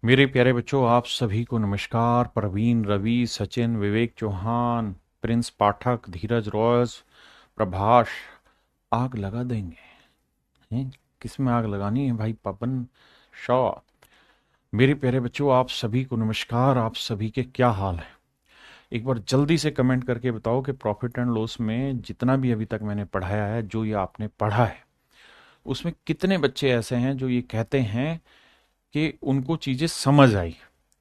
मेरे प्यारे बच्चों, आप सभी को नमस्कार। प्रवीण, रवि, सचिन, विवेक चौहान, प्रिंस पाठक, धीरज रॉयस, प्रभाष। आग लगा देंगे हैं? किस में आग लगानी है भाई? पवन शॉ। मेरे प्यारे बच्चों, आप सभी को नमस्कार। आप सभी के क्या हाल है? एक बार जल्दी से कमेंट करके बताओ कि प्रॉफिट एंड लॉस में जितना भी अभी तक मैंने पढ़ाया है, जो ये आपने पढ़ा है, उसमें कितने बच्चे ऐसे हैं जो ये कहते हैं कि उनको चीजें समझ आई?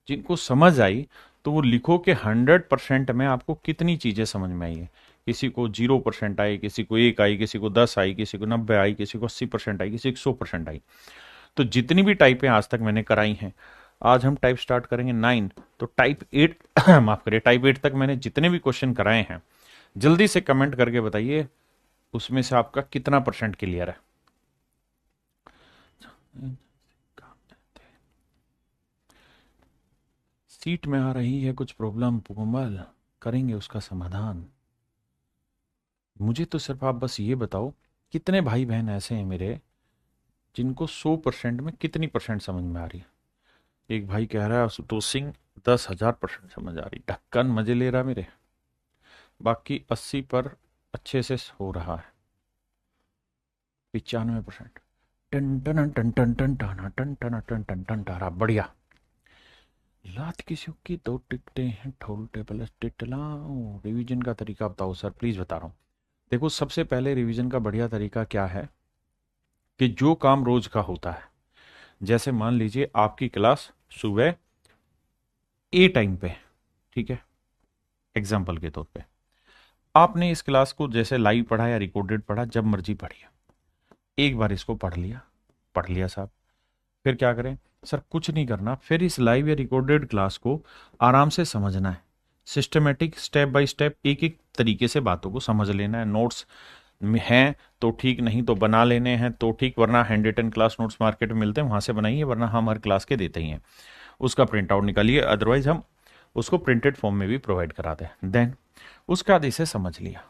जिनको समझ आई तो वो लिखो कि 100% में आपको कितनी चीजें समझ में आई है। किसी को 0% आई, किसी को 1 आई, किसी को 10 आई, किसी को 90 आई, किसी को 80% आई, किसी को 100% आई। तो जितनी भी टाइपें आज तक मैंने कराई हैं, आज हम टाइप स्टार्ट करेंगे 9। तो टाइप 8 माफ करिए, टाइप 8 तक मैंने जितने भी क्वेश्चन कराए हैं, जल्दी से कमेंट करके बताइए उसमें से आपका कितना परसेंट क्लियर है। सीट में आ रही है कुछ प्रॉब्लम कोमल, करेंगे उसका समाधान। मुझे तो सिर्फ आप बस ये बताओ, कितने भाई बहन ऐसे हैं मेरे जिनको 100% में कितनी परसेंट समझ में आ रही है? एक भाई कह रहा है आशुतोष सिंह 10,000% समझ आ रही। ढक्कन मजे ले रहा मेरे। बाकी 80 पर अच्छे से हो रहा है। 95%। टन टन टन टन टन टाना टन टन टन टन टन टारा। बढ़िया। लात किसी की दो टिकटे हैं, ठोल टेबल टिटलाओ। रिवीजन का तरीका बताओ सर, प्लीज बता रहा हूँ। देखो, सबसे पहले रिवीजन का बढ़िया तरीका क्या है कि जो काम रोज का होता है, जैसे मान लीजिए आपकी क्लास सुबह ए टाइम पे, ठीक है, एग्जाम्पल के तौर पे आपने इस क्लास को जैसे लाइव पढ़ा या रिकॉर्डेड पढ़ा, जब मर्जी पढ़िए। एक बार इसको पढ़ लिया साहब। फिर क्या करें? सर कुछ नहीं करना, फिर इस लाइव या रिकॉर्डेड क्लास को आराम से समझना है। सिस्टमेटिक, स्टेप बाय स्टेप, एक एक तरीके से बातों को समझ लेना है। नोट्स हैं तो ठीक, नहीं तो बना लेने हैं तो ठीक, वरना handwritten class notes market में मिलते हैं, वहां से बनाइए, वरना हम हर क्लास के देते ही हैं। उसका प्रिंट आउट निकालिए, अदरवाइज हम उसको प्रिंटेड फॉर्म में भी प्रोवाइड कराते हैं। देन उसका बाद इसे समझ लिया।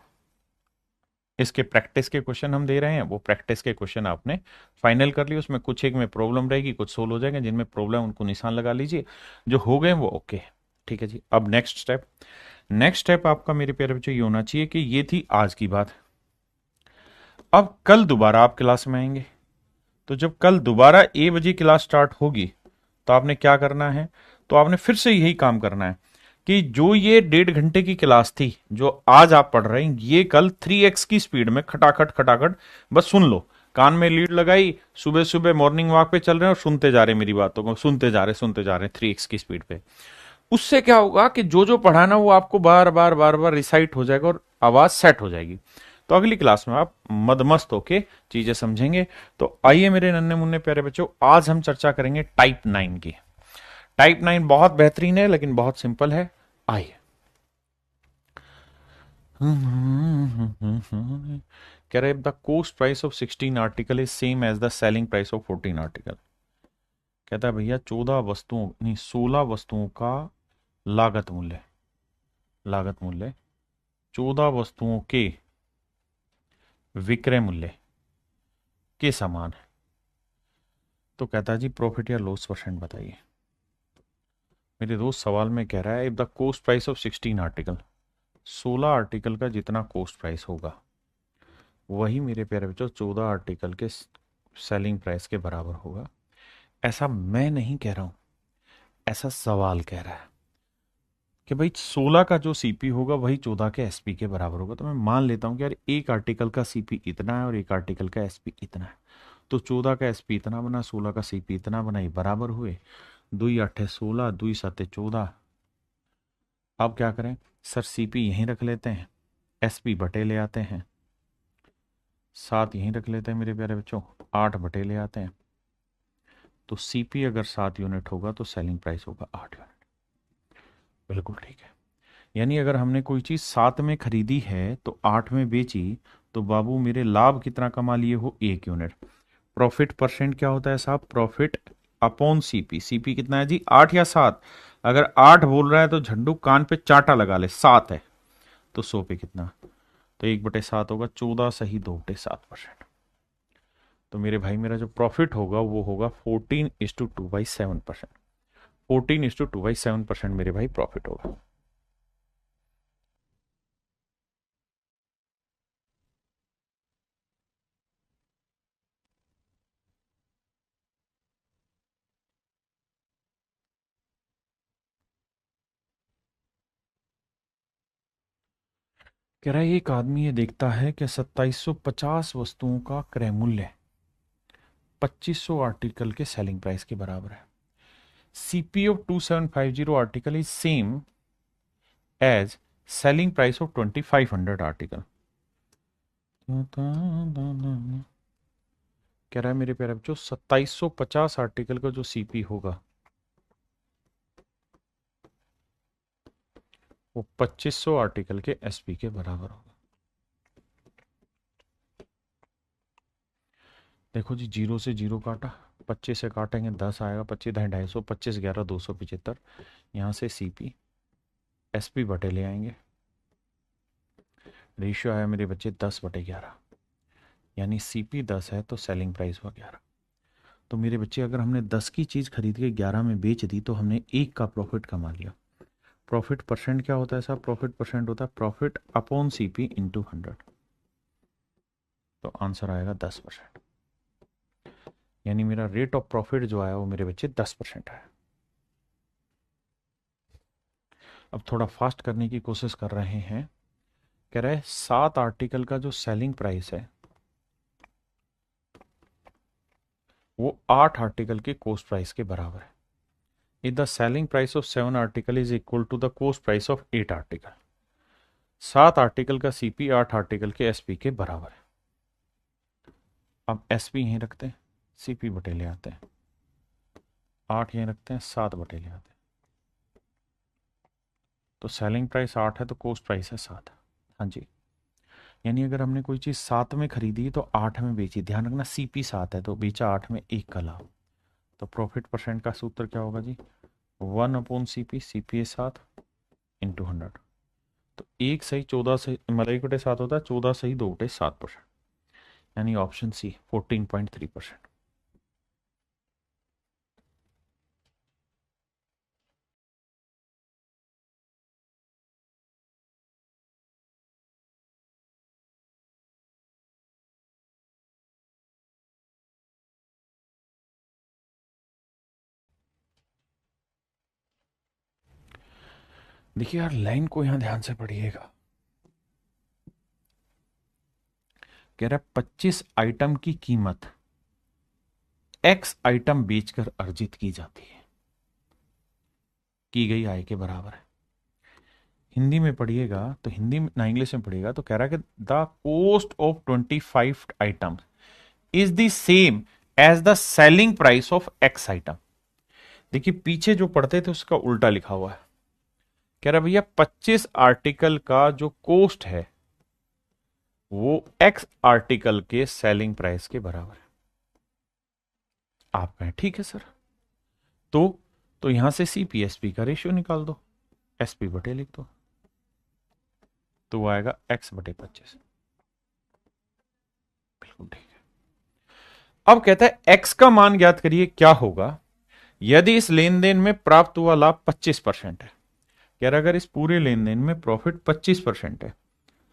इसके प्रैक्टिस के क्वेश्चन हम दे रहे हैं, वो प्रैक्टिस के क्वेश्चन आपने फाइनल कर लिए। उसमें कुछ एक में प्रॉब्लम रहेगी, कुछ सोल्व हो जाएंगे। जिनमें प्रॉब्लम उनको निशान लगा लीजिए, जो हो गए वो ओके। ठीक है जी। अब नेक्स्ट स्टेप, नेक्स्ट स्टेप आपका मेरे प्यारे बच्चों ये होना चाहिए कि ये थी आज की बात। अब कल दोबारा आप क्लास में आएंगे, तो जब कल दोबारा बजे क्लास स्टार्ट होगी तो आपने क्या करना है? तो आपने फिर से यही काम करना है कि जो ये 1.5 घंटे की क्लास थी जो आज आप पढ़ रहे हैं, ये कल 3x की स्पीड में खटाखट खटाखट बस सुन लो। कान में लीड लगाई, सुबह सुबह मॉर्निंग वॉक पे चल रहे हैं और सुनते जा रहे हैं, मेरी बातों को सुनते जा रहे हैं 3x की स्पीड पे। उससे क्या होगा कि जो जो पढ़ाना वो आपको बार बार रिसाइट हो जाएगा और आवाज सेट हो जाएगी। तो अगली क्लास में आप मदमस्त होके चीजें समझेंगे। तो आइए मेरे नन्हे मुन्ने प्यारे बच्चों, आज हम चर्चा करेंगे टाइप 9 की। टाइप 9 बहुत बेहतरीन है लेकिन बहुत सिंपल है। आइए। कह रहे the cost price of 16 article is same as the selling price of 14 article. कहता है भैया 14 वस्तुओं नहीं, 16 वस्तुओं का लागत मूल्य, लागत मूल्य 14 वस्तुओं के विक्रय मूल्य के समान है। तो कहता है जी प्रॉफिट या लॉस परसेंट बताइए। मेरे दोस्त सवाल में कह रहा है if the cost price of 16 article, 16 article का जितना कोस्ट प्राइस होगा वही मेरे प्यारे बच्चों 14 आर्टिकल के सेलिंग प्राइस के बराबर होगा। ऐसा मैं नहीं कह रहा हूं, ऐसा सवाल कह रहा है कि भाई 16 का जो सीपी होगा वही 14 के एसपी के बराबर होगा। तो मैं मान लेता हूं कि यार एक आर्टिकल का सीपी इतना है और एक आर्टिकल का एसपी इतना है, तो 14 का एसपी इतना बना, 16 का सीपी इतना बना, ये बराबर हुए। 2 8 16, 2 7 14। अब क्या करें? सर सीपी यहीं रख लेते हैं, एसपी बटे ले आते हैं, 7 यहीं रख लेते हैं मेरे प्यारे बच्चों, 8 बटे ले आते हैं। तो सीपी अगर 7 यूनिट होगा तो सेलिंग प्राइस होगा 8 यूनिट। बिल्कुल ठीक है। यानी अगर हमने कोई चीज 7 में खरीदी है तो 8 में बेची, तो बाबू मेरे लाभ कितना कमा लिए हो? 1 यूनिट। प्रॉफिट परसेंट क्या होता है साहब? Profit upon CP. सीपी कितना है जी? 8 या 7? अगर 8 बोल रहा है तो झंडू कान पे चाटा लगा ले, 7 है तो 100 पे कितना? तो 1/7 होगा, 14 सही 2/7%। तो मेरे भाई मेरा जो प्रॉफिट होगा वो होगा 14:2/7%। 14:2 भाई 7% मेरे भाई प्रॉफिट होगा। कह रहा है एक आदमी ये देखता है कि 2750 वस्तुओं का क्रय मूल्य 2500 आर्टिकल के सेलिंग प्राइस के बराबर है। CP of 2750 article is same as selling price of 2500 article. कह रहा है मेरे प्यारे बच्चों 2750 आर्टिकल का जो सीपी होगा वो 2500 आर्टिकल के एसपी के बराबर होगा। देखो जी, जीरो से जीरो काटा, 25 से काटेंगे 10 आएगा, 25 250, 25 11 275। यहाँ से सीपी एसपी बटे ले आएंगे, रेशियो आया मेरे बच्चे 10/11, यानी सीपी 10 है तो सेलिंग प्राइस हुआ 11। तो मेरे बच्चे अगर हमने 10 की चीज़ खरीद के 11 में बेच दी तो हमने एक का प्रॉफिट कमा लिया। प्रॉफिट परसेंट क्या होता है साहब? प्रॉफिट परसेंट होता है प्रॉफिट अपॉन सीपी इंटू 100। तो आंसर आएगा 10%, यानी मेरा रेट ऑफ प्रॉफिट जो आया वो मेरे बच्चे 10% है। अब थोड़ा फास्ट करने की कोशिश कर रहे हैं। कह रहे हैं 7 आर्टिकल का जो सेलिंग प्राइस है वो 8 आर्टिकल के कॉस्ट प्राइस के बराबर है। If the selling price of 7 article is equal to the cost price of 8 article, 7 article का सीपी 8 आर्टिकल के एसपी के बराबर है। अब एसपी यहीं रखते हैं, सीपी बटे ले आते हैं, 8 यहीं रखते हैं, 7 बटे ले आते हैं। तो सेलिंग प्राइस 8 है तो कॉस्ट प्राइस है 7। हाँ जी, यानी अगर हमने कोई चीज़ 7 में खरीदी तो 8 में बेची। ध्यान रखना सीपी 7 है तो बेचा 8 में, एक का लाभ। तो प्रॉफिट परसेंट का सूत्र क्या होगा जी? 1/सीपी, सीपी है 7 इंटू 100। तो 1 सही 14 सही मतलब 1/7 होता है, 14 सही 2/7%, यानी ऑप्शन सी 14.3%। देखिए यार, लाइन को यहां ध्यान से पढ़िएगा। कह रहा है 25 आइटम की कीमत एक्स आइटम बेचकर अर्जित की जाती है, की गई आय के बराबर है। हिंदी में पढ़िएगा तो हिंदी में ना, इंग्लिश में पढ़िएगा तो कह रहा है कि the cost of 25 item is the same as the selling price of X item. देखिए पीछे जो पढ़ते थे उसका उल्टा लिखा हुआ है। कह रहा भैया 25 आर्टिकल का जो कॉस्ट है वो एक्स आर्टिकल के सेलिंग प्राइस के बराबर है। आप कहें ठीक है सर, तो यहां से सीपीएसपी का रेशियो निकाल दो, एसपी बटे लिख दो, तो वो आएगा x/25। बिल्कुल ठीक है। अब कहता है x का मान ज्ञात करिए, क्या होगा यदि इस लेन देन में प्राप्त हुआ लाभ 25% है। यार अगर इस पूरे लेन देन में प्रॉफिट 25% है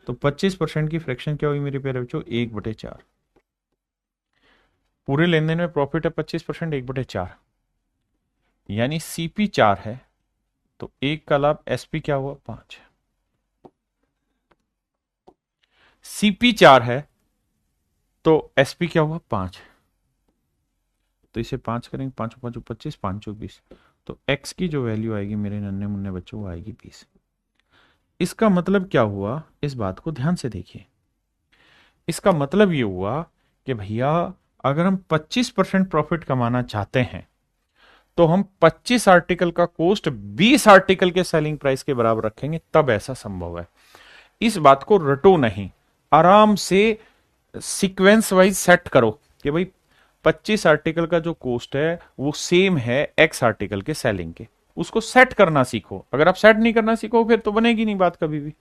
तो 25% की फ्रैक्शन क्या हुई मेरे प्यारे बच्चों? 1/4। पूरे लेन देन में प्रॉफिट है 25%, 1/4, यानी सीपी 4 है तो एक का लाभ एसपी क्या हुआ? 5। सीपी 4 है तो एसपी क्या हुआ? 5। तो इसे 5 करेंगे, 5 5 25, 5 20, तो एक्स की जो वैल्यू आएगी मेरे नन्हे मुन्ने बच्चों वो आएगी 20। इसका मतलब क्या हुआ? इस बात को ध्यान से देखिए। इसका मतलब ये हुआ कि भैया अगर हम 25% प्रॉफिट कमाना चाहते हैं तो हम 25 आर्टिकल का कॉस्ट 20 आर्टिकल के सेलिंग प्राइस के बराबर रखेंगे, तब ऐसा संभव है। इस बात को रटो नहीं, आराम से सीक्वेंस वाइज सेट करो कि भाई 25 आर्टिकल का जो कॉस्ट है वो सेम है एक्स आर्टिकल के सेलिंग के। उसको सेट करना सीखो। अगर आप सेट नहीं करना सीखो फिर तो बनेगी नहीं बात कभी भी।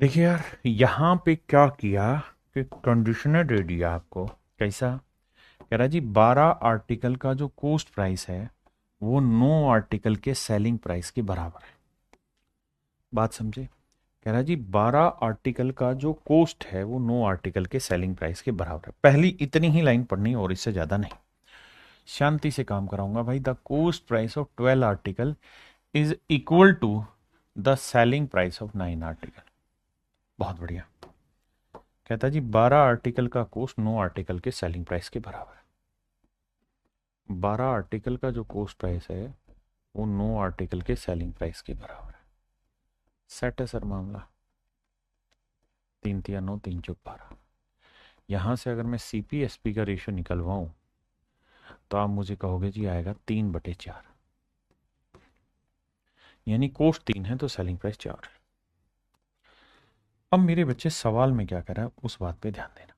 देखिए यार, यहाँ पे क्या किया कि कंडीशनर दे दिया आपको। कैसा कह रहा जी, 12 आर्टिकल का जो कोस्ट प्राइस है वो 9 आर्टिकल के सेलिंग प्राइस के बराबर है। बात समझे? कह रहा जी 12 आर्टिकल का जो कोस्ट है वो 9 आर्टिकल के सेलिंग प्राइस के बराबर है। पहली इतनी ही लाइन पढ़नी और इससे ज्यादा नहीं। शांति से काम कराऊंगा भाई। The cost price of 12 article is equal to the selling price of 9 article. बहुत बढ़िया। कहता जी 12 आर्टिकल का कोस्ट 9 आर्टिकल के सेलिंग प्राइस के बराबर है। 12 आर्टिकल का जो कोस्ट प्राइस है वो 9 आर्टिकल के सेलिंग प्राइस के बराबर है। सेट है सर मामला। 3 3 9 3 चौक 12। यहां से अगर मैं सीपी-एसपी का रेशियो निकलवाऊं तो आप मुझे कहोगे जी आएगा 3/4। यानी कोस्ट 3 है तो सेलिंग प्राइस 4 है। अब मेरे बच्चे सवाल में क्या कह रहा है उस बात पे ध्यान देना।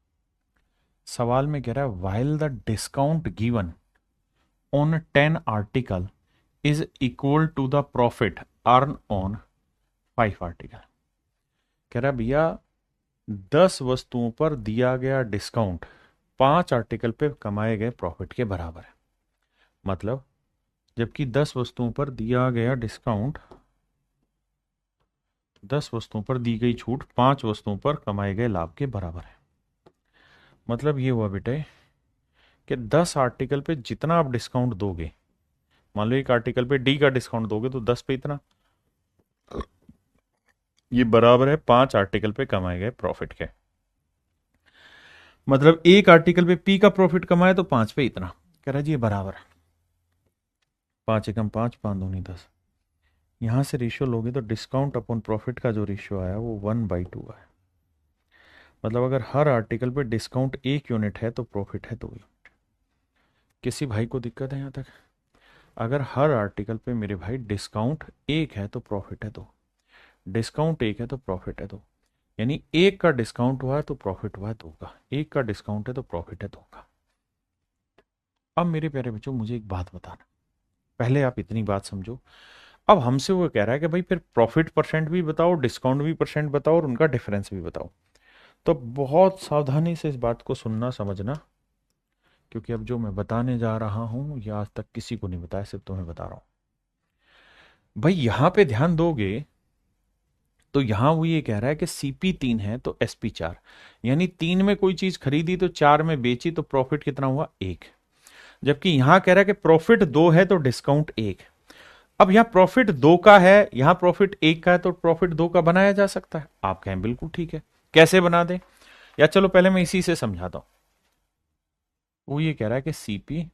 सवाल में कह रहा है while the discount given on 10 article is equal to the profit earn on 5 article. कह रहा है भैया 10 वस्तुओं पर दिया गया डिस्काउंट 5 आर्टिकल पे कमाए गए प्रॉफिट के बराबर है। मतलब जबकि 10 वस्तुओं पर दिया गया डिस्काउंट 10 वस्तुओं पर दी गई छूट 5 वस्तुओं पर कमाए गए लाभ के बराबर है। मतलब ये हुआ बेटे कि 10 आर्टिकल पे जितना आप डिस्काउंट दोगे, मान लो एक आर्टिकल पे डी का डिस्काउंट दोगे तो 10 पे इतना, ये बराबर है 5 आर्टिकल पे कमाए गए प्रॉफिट के। मतलब एक आर्टिकल पे पी का प्रॉफिट कमाए तो 5 पे इतना। कह रहा जी ये बराबर है 5 एकम 5 5 दूनी 10। यहां से रेशियो लोगे तो डिस्काउंट अपॉन प्रॉफिट का जो रेशियो आया वो 1/2 है। मतलब अगर हर आर्टिकल पे डिस्काउंट 1 यूनिट है तो प्रॉफिट है 2 यूनिट। किसी भाई को दिक्कत है यहाँ तक? अगर हर आर्टिकल पे मेरे भाई डिस्काउंट 1 है तो प्रॉफिट है 2। डिस्काउंट 1 है तो प्रॉफिट है 2। यानी 1 का डिस्काउंट हुआ है तो प्रॉफिट हुआ है 2 का। 1 का डिस्काउंट है तो प्रॉफिट है 2 का। अब मेरे प्यारे बच्चों मुझे एक बात बताना। पहले आप इतनी बात समझो। अब हमसे वो कह रहा है कि भाई फिर प्रॉफिट परसेंट भी बताओ, डिस्काउंट भी परसेंट बताओ और उनका डिफरेंस भी बताओ। तो बहुत सावधानी से इस बात को सुनना समझना, क्योंकि अब जो मैं बताने जा रहा हूं ये आज तक किसी को नहीं बताया, सिर्फ तुम्हें बता रहा हूं। भाई यहां पे ध्यान दोगे तो यहां वो ये कह रहा है कि सीपी 3 है तो एसपी 4। यानी 3 में कोई चीज खरीदी तो 4 में बेची तो प्रॉफिट कितना हुआ 1। जबकि यहां कह रहा है कि प्रॉफिट 2 है तो डिस्काउंट 1। अब यहां प्रॉफिट 2 का है, यहां प्रॉफिट 1 का है तो प्रॉफिट 2 का बनाया जा सकता है। आप कहें बिल्कुल ठीक है, कैसे बना दें? या चलो पहले मैं इसी से समझाता हूं। वो ये कह रहा है कि सीपी,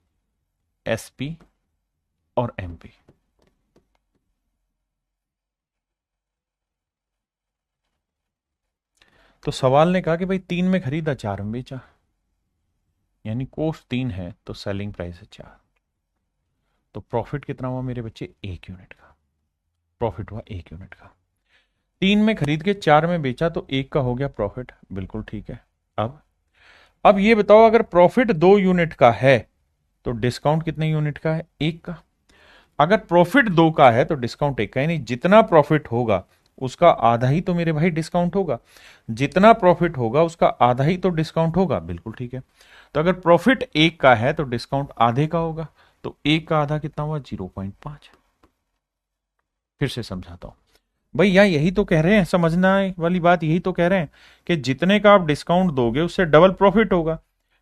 एसपी और एमपी। तो सवाल ने कहा कि भाई 3 में खरीदा 4 में बेचा, यानी कोस्ट 3 है तो सेलिंग प्राइस है 4। तो प्रॉफिट कितना हुआ मेरे बच्चे 1 यूनिट का। प्रॉफिट हुआ 1 यूनिट का। 3 में खरीद के 4 में बेचा तो 1 का हो गया प्रॉफिट, बिल्कुल ठीक है। अब ये बताओ अगर प्रॉफिट 2 यूनिट का है तो डिस्काउंट कितने यूनिट का है 1 का। अगर प्रॉफिट 2 का है तो डिस्काउंट 1 का। यानी जितना प्रॉफिट होगा उसका आधा ही तो मेरे भाई डिस्काउंट होगा। जितना प्रॉफिट होगा उसका आधा ही तो डिस्काउंट होगा, बिल्कुल ठीक है। तो अगर प्रॉफिट 1 का है तो डिस्काउंट आधे का होगा। तो 1 का आधा कितना हुआ 0.5। फिर से समझाता हूं भाई, यहाँ यही तो कह रहे हैं, समझना वाली बात यही तो कह रहे हैं कि जितने का आप डिस्काउंट दोगे उससे डबल प्रॉफिट होगा,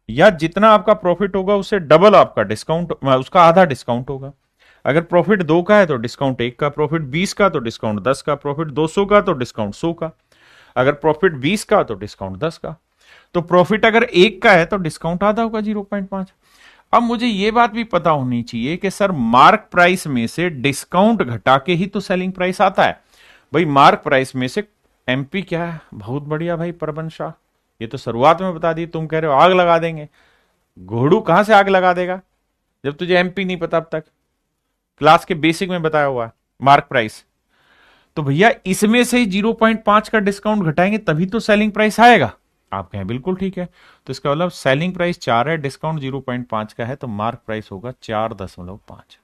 या जितना आपका प्रॉफिट होगा उससे डबल आपका डिस्काउंट, उसका आधा डिस्काउंट होगा। अगर प्रॉफिट 2 का है तो डिस्काउंट 1 का, प्रॉफिट 20 का तो डिस्काउंट 10 का, प्रॉफिट 200 का तो डिस्काउंट 100 का, अगर प्रॉफिट 20 का तो डिस्काउंट 10 का। तो प्रॉफिट अगर 1 का है तो डिस्काउंट आधा होगा 0.5। अब मुझे यह बात भी पता होनी चाहिए कि सर मार्क प्राइस में से डिस्काउंट घटा के ही तो सेलिंग प्राइस आता है। भाई मार्क प्राइस में से एमपी क्या है? बहुत बढ़िया भाई परबन शाह, ये तो शुरुआत में बता दी। तुम कह रहे हो आग लगा देंगे। घोड़ू कहां से आग लगा देगा जब तुझे एमपी नहीं पता अब तक? क्लास के बेसिक में बताया हुआ है मार्क प्राइस। तो भैया इसमें से ही 0.5 का डिस्काउंट घटाएंगे तभी तो सेलिंग प्राइस आएगा। आप कहें बिल्कुल ठीक है। तो इसका मतलब सेलिंग प्राइस 4 है, डिस्काउंट 0.5 का है, तो मार्क प्राइस होगा 4.5।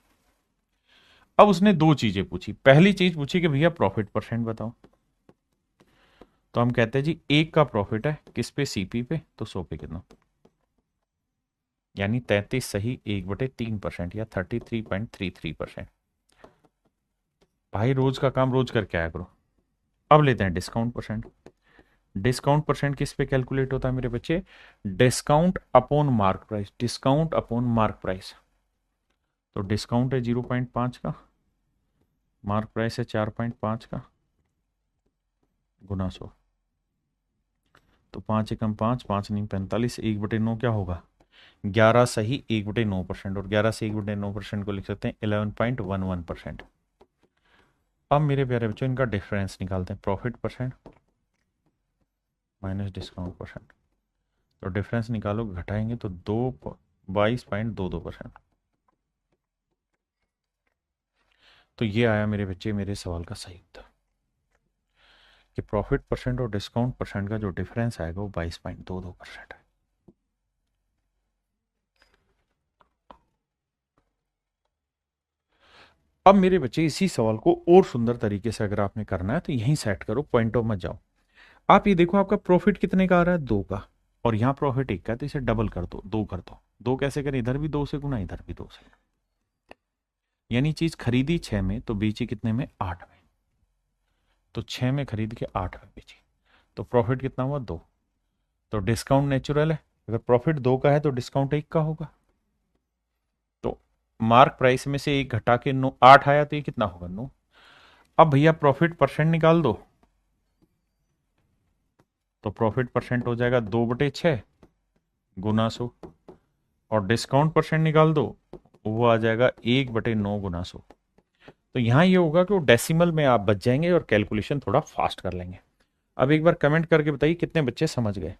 अब उसने दो चीजें पूछी। पहली चीज पूछी कि भैया प्रॉफिट परसेंट बताओ। तो हम कहते हैं जी एक का प्रॉफिट है किस पे, सीपी पे, तो 100 पे कितना, यानी 33 सही 1/3% या 33.33%। भाई रोज का काम रोज करके आया करो। अब लेते हैं डिस्काउंट परसेंट। डिस्काउंट परसेंट किस पे कैलकुलेट होता है मेरे बच्चे, discount upon mark price, discount upon mark price. तो डिस्काउंट है 0.5 का, मार्क प्राइस है 4.5 का, गुना 100। तो 5 एकम 5, 5 नहीं 45, 1/9 क्या होगा, 11 सही 1/9%, और 11 से 1/9% को लिख सकते हैं 11.11%। अब मेरे प्यारे बच्चों इनका डिफरेंस निकालते हैं, profit percent minus discount percent. तो डिफरेंस निकालो, घटाएंगे तो 22.22%। तो ये आया मेरे बच्चे मेरे सवाल का सही उत्तर, कि प्रॉफिट परसेंट और डिस्काउंट परसेंट का जो डिफरेंस आएगा वो 22.22% है। अब मेरे बच्चे इसी सवाल को और सुंदर तरीके से अगर आपने करना है तो यहीं सेट करो, पॉइंट ऑफ मत जाओ। आप ये देखो आपका प्रॉफिट कितने का आ रहा है, 2 का, और यहाँ प्रॉफिट 1 का है, तो इसे डबल कर दो, 2 कर दो। 2 कैसे करें, इधर भी 2 से गुना, इधर भी 2 से। यानी चीज खरीदी 6 में तो बेची कितने में, 8 में। तो 6 में खरीद के 8 में बेची, तो प्रॉफिट कितना हुआ, 2। तो डिस्काउंट नेचुरल है, अगर प्रॉफिट 2 का है तो डिस्काउंट 1 का होगा। तो मार्क प्राइस में से 1 घटा के 9, 8 आया तो ये कितना होगा, 9। अब भैया प्रॉफिट परसेंट निकाल दो, तो प्रॉफिट परसेंट हो जाएगा 2/6 गुना 100, और डिस्काउंट परसेंट निकाल दो, वो आ जाएगा 1/9 गुना 100। तो यहां ये होगा कि वो डेसिमल में आप बच जाएंगे और कैलकुलेशन थोड़ा फास्ट कर लेंगे। अब एक बार कमेंट करके बताइए कितने बच्चे समझ गए।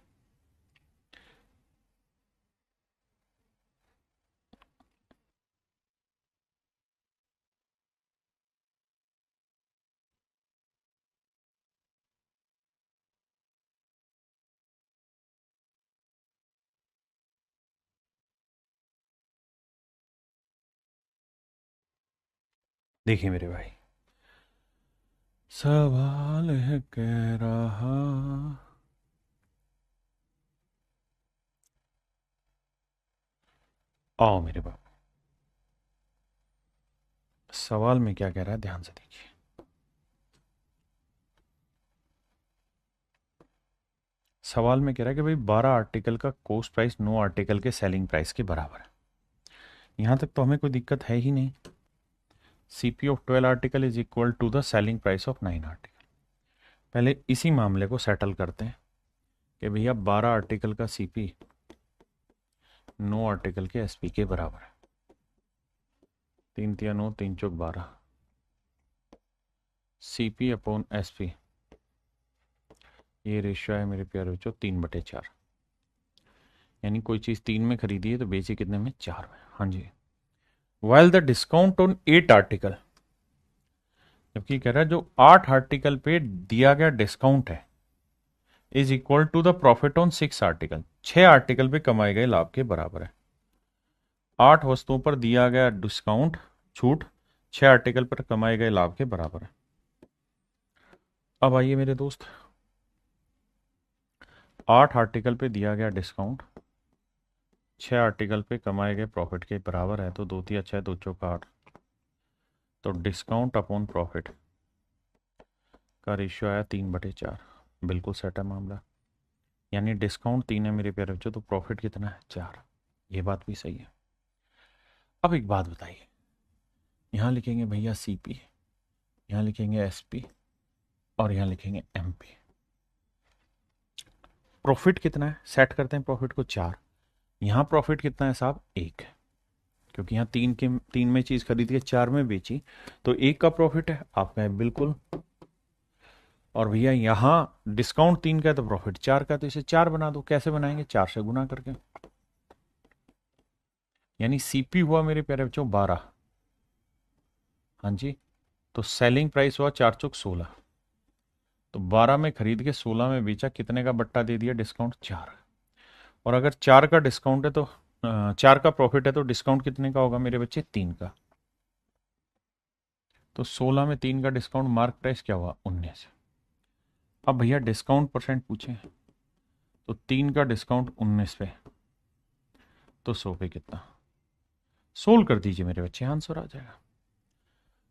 देखिए मेरे भाई, सवाल है कह रहा, आओ मेरे बाप, सवाल में क्या कह रहा है ध्यान से देखिए। सवाल में कह रहा है कि भाई 12 आर्टिकल का कॉस्ट प्राइस 9 आर्टिकल के सेलिंग प्राइस के बराबर है। यहां तक तो हमें कोई दिक्कत है ही नहीं। CP of 12 article is equal to the selling price of 9 article. पहले इसी मामले को सेटल करते हैं कि भैया 12 आर्टिकल का सीपी 9 आर्टिकल के एसपी के बराबर है। 3 तिया 9, 3 चौक 12, सीपी अपॉन एसपी, ये रेशियो है मेरे प्यारे बच्चों 3/4। यानी कोई चीज़ 3 में खरीदी है तो बेची कितने में, 4 में। हाँ जी। While the discount on 8 article, जबकि कह रहा है जो 8 आर्टिकल पे दिया गया डिस्काउंट है is equal to the profit on 6 article, 6 article पे कमाए गए लाभ के बराबर है। 8 वस्तुओं पर दिया गया डिस्काउंट, छूट, 6 आर्टिकल पर कमाए गए लाभ के बराबर है। अब आइए मेरे दोस्त, 8 आर्टिकल पे दिया गया डिस्काउंट 6 आर्टिकल पे कमाए गए प्रॉफिट के बराबर है, तो 2 तिया 6, 2 चौक 8, तो डिस्काउंट अपॉन प्रॉफिट का रेशियो आया 3/4। बिल्कुल सेट है मामला। यानी डिस्काउंट 3 है मेरे प्यारे बच्चों, तो प्रॉफिट कितना है, 4। ये बात भी सही है। अब एक बात बताइए, यहाँ लिखेंगे भैया सीपी, यहाँ लिखेंगे एसपी, और यहाँ लिखेंगे एमपी। प्रॉफिट कितना है, सेट करते हैं प्रॉफिट को 4। यहाँ प्रॉफिट कितना है साहब, 1, क्योंकि यहाँ 3 में चीज खरीद के 4 में बेची, तो 1 का प्रॉफिट है आपका, है बिल्कुल। और भैया यहाँ डिस्काउंट 3 का है तो प्रॉफिट 4 का, तो इसे 4 बना दो। कैसे बनाएंगे, 4 से गुना करके। यानी सीपी हुआ मेरे प्यारे बच्चों 12, हाँ जी, तो सेलिंग प्राइस हुआ 4 चौक 16, तो 12 में खरीद के 16 में बेचा, कितने का बट्टा दे दिया, डिस्काउंट 4। और अगर 4 का डिस्काउंट है तो 4 का प्रॉफिट है तो डिस्काउंट कितने का होगा मेरे बच्चे, 3 का। तो 16 में 3 का डिस्काउंट, मार्क प्राइस क्या हुआ, 19। अब भैया डिस्काउंट परसेंट पूछे तो 3 का डिस्काउंट 19 पे, तो 100 पे कितना? सोल्व कर दीजिए मेरे बच्चे, आंसर आ जाएगा।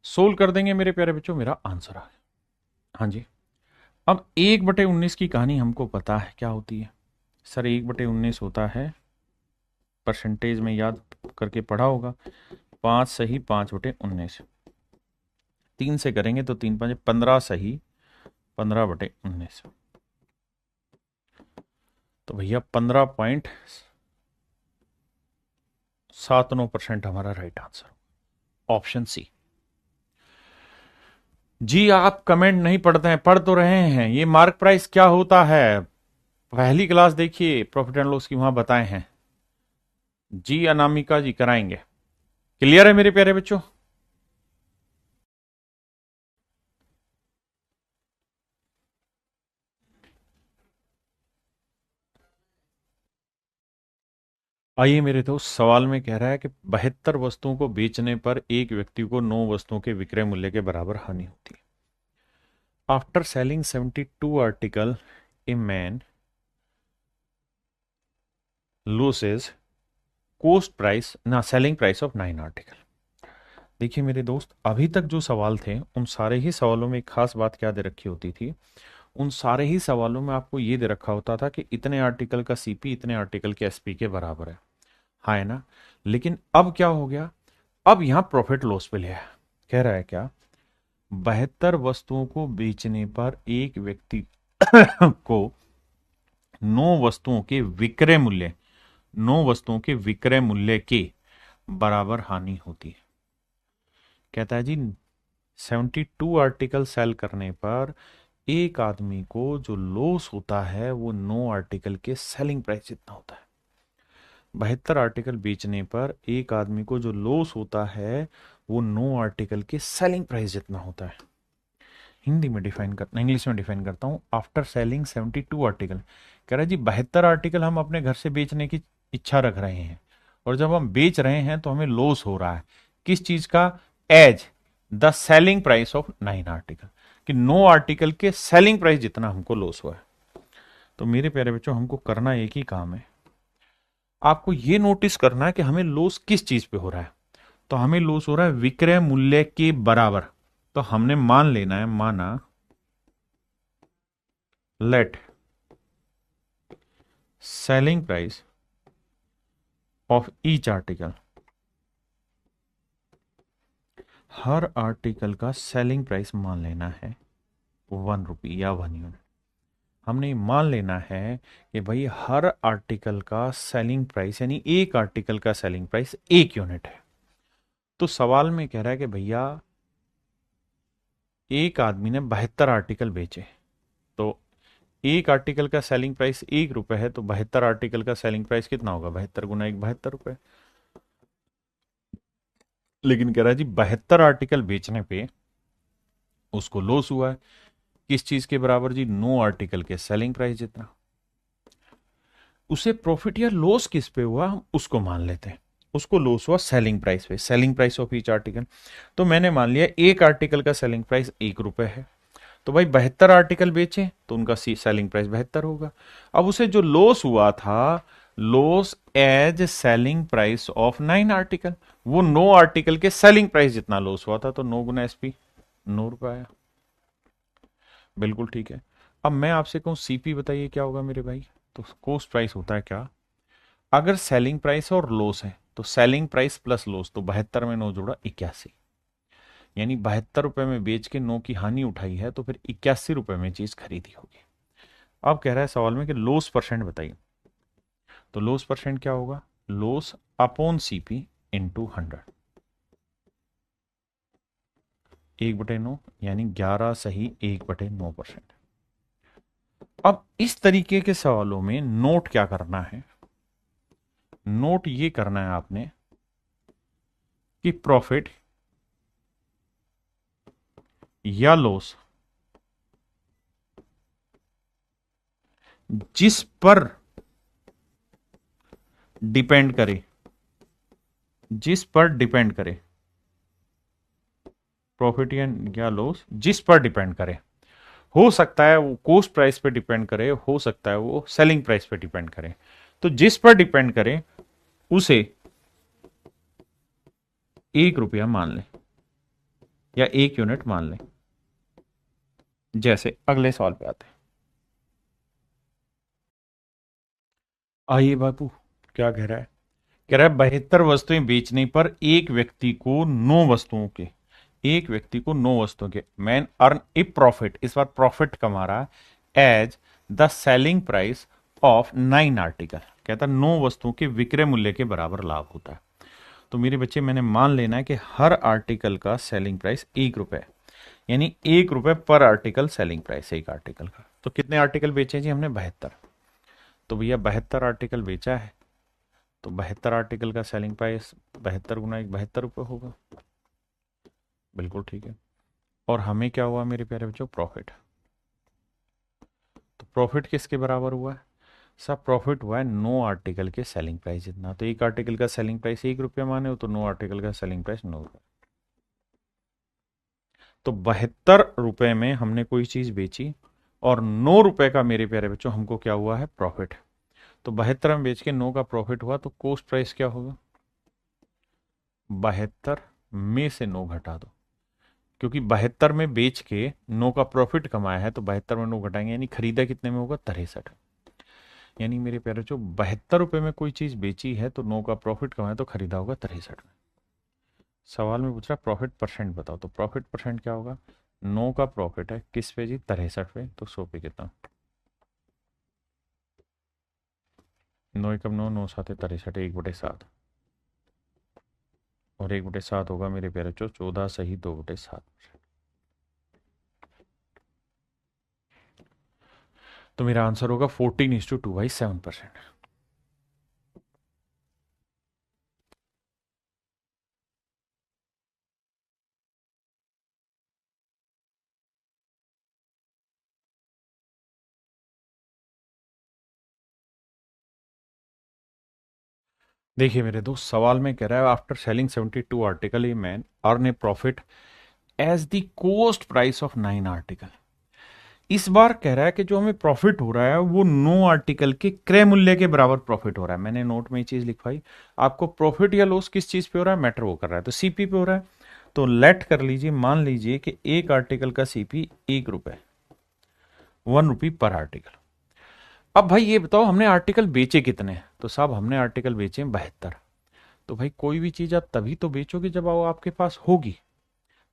सोल्व कर देंगे मेरे प्यारे बच्चों, मेरा आंसर आ गया। हाँ जी। अब 1/19 की कहानी हमको पता है क्या होती है सर। 1/19 होता है, परसेंटेज में याद करके पढ़ा होगा, 5 सही 5/19। 3 से करेंगे तो 3 5 15 सही 15/19। तो भैया 15.79% हमारा राइट आंसर, ऑप्शन सी। जी आप कमेंट नहीं पढ़ते हैं, पढ़ तो रहे हैं। ये मार्क प्राइस क्या होता है? पहली क्लास देखिए प्रॉफिट एंड लॉस की, वहां बताए हैं जी। अनामिका जी कराएंगे। क्लियर है मेरे प्यारे बच्चों? आइए मेरे दोस्त, सवाल में कह रहा है कि 72 वस्तुओं को बेचने पर एक व्यक्ति को 9 वस्तुओं के विक्रय मूल्य के बराबर हानि होती है। After selling 72 article, a man loses coast price ना सेलिंग प्राइस ऑफ 9 आर्टिकल। देखिए मेरे दोस्त, अभी तक जो सवाल थे उन सारे ही सवालों में एक खास बात क्या दे रखी होती थी, उन सारे ही सवालों में आपको ये दे रखा होता था कि इतने आर्टिकल का सीपी इतने आर्टिकल के एसपी के बराबर है। हाँ है ना? लेकिन अब क्या हो गया, अब यहां प्रॉफिट लॉस पे लिया है। कह रहा है क्या, 72 वस्तुओं को बेचने पर एक व्यक्ति को 9 वस्तुओं के विक्रय मूल्य 9 वस्तुओं के विक्रय मूल्य के बराबर हानि होती है। कहता है जी 72 आर्टिकल सेल करने पर एक आदमी को जो लॉस होता है वो 9 आर्टिकल के सेलिंग प्राइस जितना होता है। 72 आर्टिकल बेचने पर एक आदमी को जो लॉस होता है वो 9 आर्टिकल के सेलिंग प्राइस जितना होता है। हिंदी में डिफाइन करता, इंग्लिश में डिफाइन करता हूं। आफ्टर सेलिंग 72 आर्टिकल, कह रहा है जी 72 आर्टिकल हम अपने घर से बेचने की इच्छा रख रहे हैं, और जब हम बेच रहे हैं तो हमें लॉस हो रहा है। किस चीज का? As the selling price of 9 article, कि 9 आर्टिकल के सेलिंग प्राइस जितना हमको लॉस हुआ है। तो मेरे प्यारे बच्चों, हमको करना एक ही काम है, आपको ये नोटिस करना है कि हमें लॉस किस चीज पे हो रहा है। तो हमें लॉस हो रहा है विक्रय मूल्य के बराबर। तो हमने मान लेना है, माना let selling price of each article, हर आर्टिकल का सेलिंग प्राइस मान लेना है 1 रुपी या 1 यूनिट। हमने मान लेना है कि भाई हर आर्टिकल का सेलिंग प्राइस, यानी एक आर्टिकल का सेलिंग प्राइस 1 यूनिट है। तो सवाल में कह रहा है कि भैया एक आदमी ने 72 आर्टिकल बेचे, तो एक आर्टिकल का सेलिंग प्राइस 1 रुपए है, तो 72 आर्टिकल का सेलिंग प्राइस कितना होगा? 72 गुना 1 72 रुपए। लेकिन कह रहा है जी 72 आर्टिकल बेचने पे उसको लॉस हुआ है। किस चीज के बराबर जी? 9 आर्टिकल के सेलिंग प्राइस जितना। उसे प्रॉफिट या लॉस किस पे हुआ हम उसको मान लेते हैं। उसको लॉस हुआ सेलिंग प्राइस पे, selling price of each article. तो मैंने मान लिया एक आर्टिकल का सेलिंग प्राइस 1 रुपए है, तो भाई 72 आर्टिकल बेचे तो उनका सेलिंग प्राइस 72 होगा। अब उसे जो लॉस हुआ था, loss as selling price of 9 article, वो 9 आर्टिकल के सेलिंग प्राइस जितना लॉस हुआ था, तो 9 गुना एसपी 9 रुपए आया। बिल्कुल ठीक है। अब मैं आपसे कहूं सीपी बताइए क्या होगा मेरे भाई? तो कॉस्ट प्राइस होता है क्या, अगर सेलिंग प्राइस और लॉस है तो सेलिंग प्राइस प्लस लॉस, तो 72 में 9 जोड़ा 81, यानी 72 रुपए में बेच के 9 की हानि उठाई है, तो फिर 81 रुपए में चीज खरीदी होगी। अब कह रहा है सवाल में कि लॉस परसेंट बताइए। तो लॉस परसेंट क्या होगा? लॉस अपॉन सीपी इंटू 100, 1/9, यानी 11 सही 1/9%। अब इस तरीके के सवालों में नोट क्या करना है? नोट ये करना है आपने कि प्रॉफिट या लॉस जिस पर डिपेंड करे, जिस पर डिपेंड करे, प्रॉफिट या लॉस जिस पर डिपेंड करे, हो सकता है वो कोस्ट प्राइस पे डिपेंड करे, हो सकता है वो सेलिंग प्राइस पे डिपेंड करे। तो जिस पर डिपेंड करे उसे 1 रुपया मान लें या 1 यूनिट मान लें। जैसे अगले सवाल पे आते हैं। आइए बापू, क्या कह रहा है? कह रहा है 72 वस्तुएं बेचने पर एक व्यक्ति को 9 वस्तुओं के मैन अर्न ए प्रॉफिट, इस बार प्रॉफिट कमा रहा है as the selling price of 9 article. कहता 9 वस्तुओं के विक्रय मूल्य के बराबर लाभ होता है। तो मेरे बच्चे मैंने मान लेना है कि हर आर्टिकल का सेलिंग प्राइस 1 रुपए, यानी 1 रुपए पर आर्टिकल सेलिंग प्राइस एक आर्टिकल का। तो कितने आर्टिकल बेचे जी हमने? 72। तो भैया 72 आर्टिकल बेचा है, तो 72 आर्टिकल का सेलिंग प्राइस 72 × 1 72 रुपये होगा। बिल्कुल ठीक है। और हमें क्या हुआ मेरे प्यारे बच्चों? प्रॉफिट। तो प्रॉफिट किसके बराबर हुआ है? सब प्रॉफिट हुआ है 9 आर्टिकल के सेलिंग प्राइस जितना। तो एक आर्टिकल का सेलिंग प्राइस 1 रुपया माने हो, तो 9 आर्टिकल का सेलिंग प्राइस 9 रुपये। तो 72 रुपए में हमने कोई चीज बेची और 9 रुपए का मेरे प्यारे बच्चों हमको क्या हुआ है? प्रॉफिट। तो 72 में बेच के 9 का प्रॉफिट हुआ, तो कोस्ट प्राइस क्या होगा? 72 में से 9 घटा दो, क्योंकि 72 में बेच के 9 का प्रॉफिट कमाया है, तो 72 में 9 घटाएंगे, यानी खरीदा कितने में होगा? 63। यानी मेरे प्यारे बच्चों 72 रुपए में कोई चीज बेची है तो 9 का प्रॉफिट कमाया, तो खरीदा होगा 63 में। सवाल में पूछ रहा प्रॉफिट परसेंट बताओ, तो प्रॉफिट परसेंट क्या होगा? 9 का प्रॉफिट है किस पे जी? 63 पे, तो 100 पे कितना? 9 एकम 9, 9 सात 63, 1/7। और 1/7 होगा मेरे प्यारे बच्चों 14 सही 2/7। तो मेरा आंसर होगा 14:2/7%। देखिए मेरे दोस्त, सवाल में कह रहा है after selling 72 article a man earn a profit as the cost price of 9 article. इस बार कह रहा है कि जो हमें प्रॉफिट हो रहा है वो 9 आर्टिकल के क्रय मूल्य के बराबर प्रॉफिट हो रहा है। मैंने नोट में ये चीज लिखवाई। आपको प्रॉफिट या लॉस किस चीज पे हो रहा है? मैटर वो कर रहा है, तो सीपी पे हो रहा है। तो लेट कर लीजिए, मान लीजिए कि एक आर्टिकल का सीपी 1 रुपए, 1 रुपी पर आर्टिकल। अब भाई ये बताओ हमने आर्टिकल बेचे कितने? तो साहब हमने आर्टिकल बेचे 72। तो भाई कोई भी चीज आप तभी तो बेचोगे जब वो आपके पास होगी।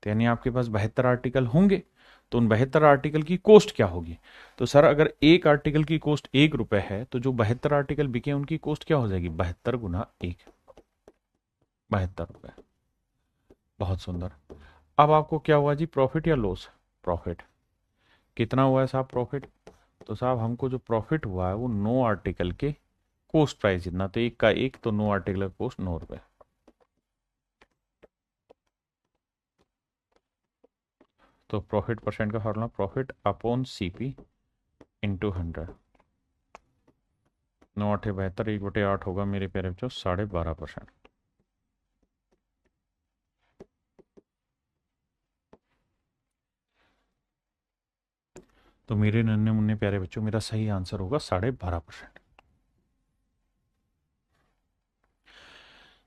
तो यानी आपके पास 72 आर्टिकल होंगे, तो उन 72 आर्टिकल की कॉस्ट क्या होगी? तो सर अगर एक आर्टिकल की कॉस्ट 1 रुपए है, तो जो 72 आर्टिकल बिके उनकी कॉस्ट क्या हो जाएगी? 72 × 1, 72 रुपए। बहुत सुंदर। अब आपको क्या हुआ जी? प्रॉफिट या लॉस? प्रॉफिट। कितना हुआ है साहब प्रॉफिट? तो साहब हमको जो प्रॉफिट हुआ है वो 9 आर्टिकल के कॉस्ट प्राइस जितना। तो एक का एक, तो 9 आर्टिकल का कॉस्ट 9 रुपए। तो प्रॉफिट परसेंट का formula profit upon CP into 100। 9 8 72, 1/8 होगा मेरे प्यारे बच्चों 12.5%। तो मेरे नन्हे मुन्ने प्यारे बच्चों मेरा सही आंसर होगा 12.5%।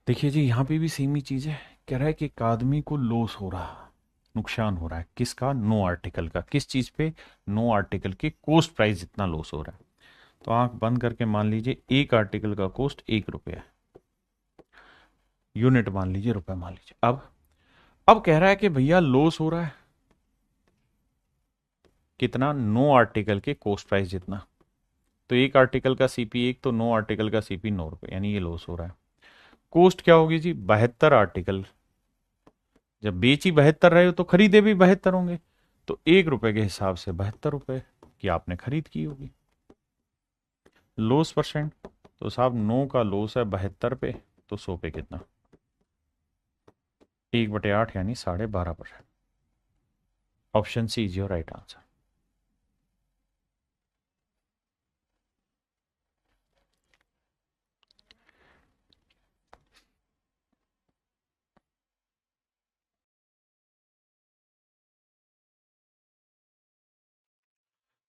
देखिए जी यहाँ पे भी सेम ही चीज है। कह रहा है कि एक आदमी को लॉस हो रहा, नुकसान हो रहा है किसका? 9 आर्टिकल का। किस चीज पे? 9 आर्टिकल के कोस्ट प्राइस जितना लॉस हो रहा है। तो आंख बंद करके मान लीजिए एक आर्टिकल का कोस्ट 1 रुपया है, यूनिट मान लीजिए, रुपए मान लीजिए। अब कह रहा है कि भैया लॉस हो रहा है कितना? 9 आर्टिकल के कोस्ट प्राइस जितना। तो एक आर्टिकल का सीपी 1, तो 9 आर्टिकल का सीपी 9 रुपए, यानी ये लॉस हो रहा है। कोस्ट क्या होगी जी? 72 आर्टिकल। जब बेच ही 72 रहे हो तो खरीदे भी 72 होंगे। तो 1 रुपए के हिसाब से 72 रुपए की आपने खरीद की होगी। लॉस परसेंट, तो साहब 9 का लॉस है 72 पे, तो 100 पे कितना? 1/8 यानी 12.5%। Option C is your right answer.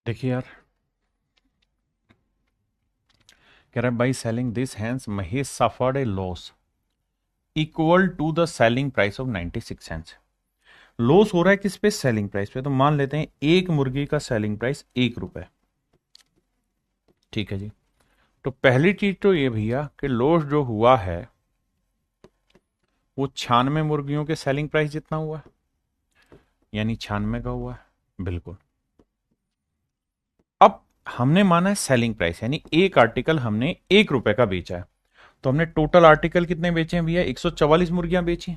देखिए यार, कह रहा है by selling this hens Mahesh suffered a loss equal to the selling price of 96 cents. Loss हो रहा है किस पे? सेलिंग प्राइस पे। तो मान लेते हैं एक मुर्गी का सेलिंग प्राइस 1 रुपए। ठीक है जी। तो पहली चीज तो ये भैया कि लॉस जो हुआ है वो 96 मुर्गियों के सेलिंग प्राइस जितना हुआ है, यानी 96 का हुआ है बिल्कुल। अब हमने माना है सेलिंग प्राइस, यानी एक आर्टिकल हमने 1 रुपए का बेचा है। तो हमने टोटल आर्टिकल कितने बेचे हैं भैया? 144 मुर्गियां बेची।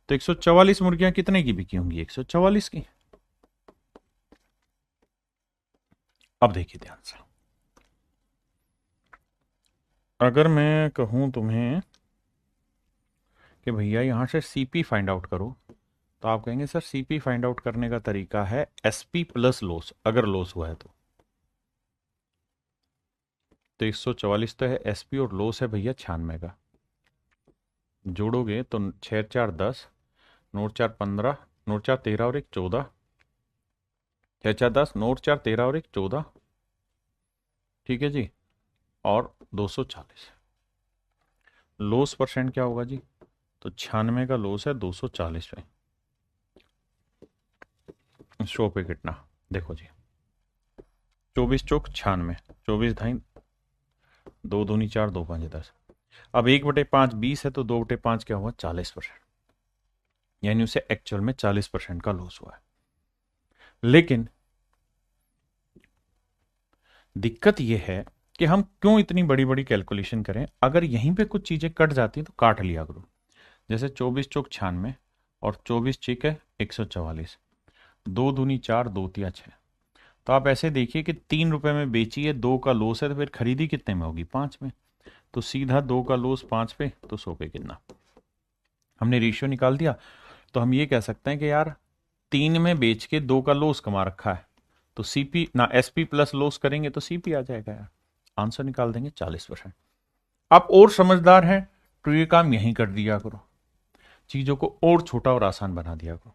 तो 144 मुर्गियां कितने की बिकी होंगी? 144 की। अब देखिए ध्यान से, अगर मैं कहूं तुम्हें कि भैया यहां से सीपी फाइंड आउट करो, तो आप कहेंगे सर सीपी फाइंड आउट करने का तरीका है एसपी प्लस लॉस, अगर लॉस हुआ है तो 144 तो है एसपी और लॉस है भैया 96 का। जोड़ोगे तो 6 4 10, नोट 4 15, नोट 4 13 और 1 14, 6 4 10, नोट 4 13 और 1 14। ठीक है जी। और 240 लॉस परसेंट क्या होगा जी? तो 96 का लॉस है 240 पे। शो पे कितना? देखो जी, 24 चौक 96, 24 ढाई, 2 दूनी 4, 2 5 10। अब 1/5 20 है, तो 2/5 क्या हुआ? 40%। यानी उसे एक्चुअल में 40% का लॉस हुआ है। लेकिन दिक्कत यह है कि हम क्यों इतनी बड़ी बड़ी कैलकुलेशन करें? अगर यहीं पे कुछ चीजें कट जाती तो काट लिया करो। जैसे 24 चौक 96 और 24 छीक है 144, 2 दूनी 4, 2 तिया 6। तो आप ऐसे देखिए कि 3 रुपए में बेची है, 2 का लॉस है, तो फिर खरीदी कितने में होगी? 5 में। तो सीधा 2 का लॉस 5 पे, तो 100 पे कितना? हमने रेशियो निकाल दिया। तो हम ये कह सकते हैं कि यार 3 में बेच के 2 का लॉस कमा रखा है, तो सीपी ना एसपी प्लस लॉस करेंगे तो सीपी आ जाएगा यार। आंसर निकाल देंगे 40%। आप और समझदार हैं तो ये काम यहीं कर दिया करो, चीजों को और छोटा और आसान बना दिया करो।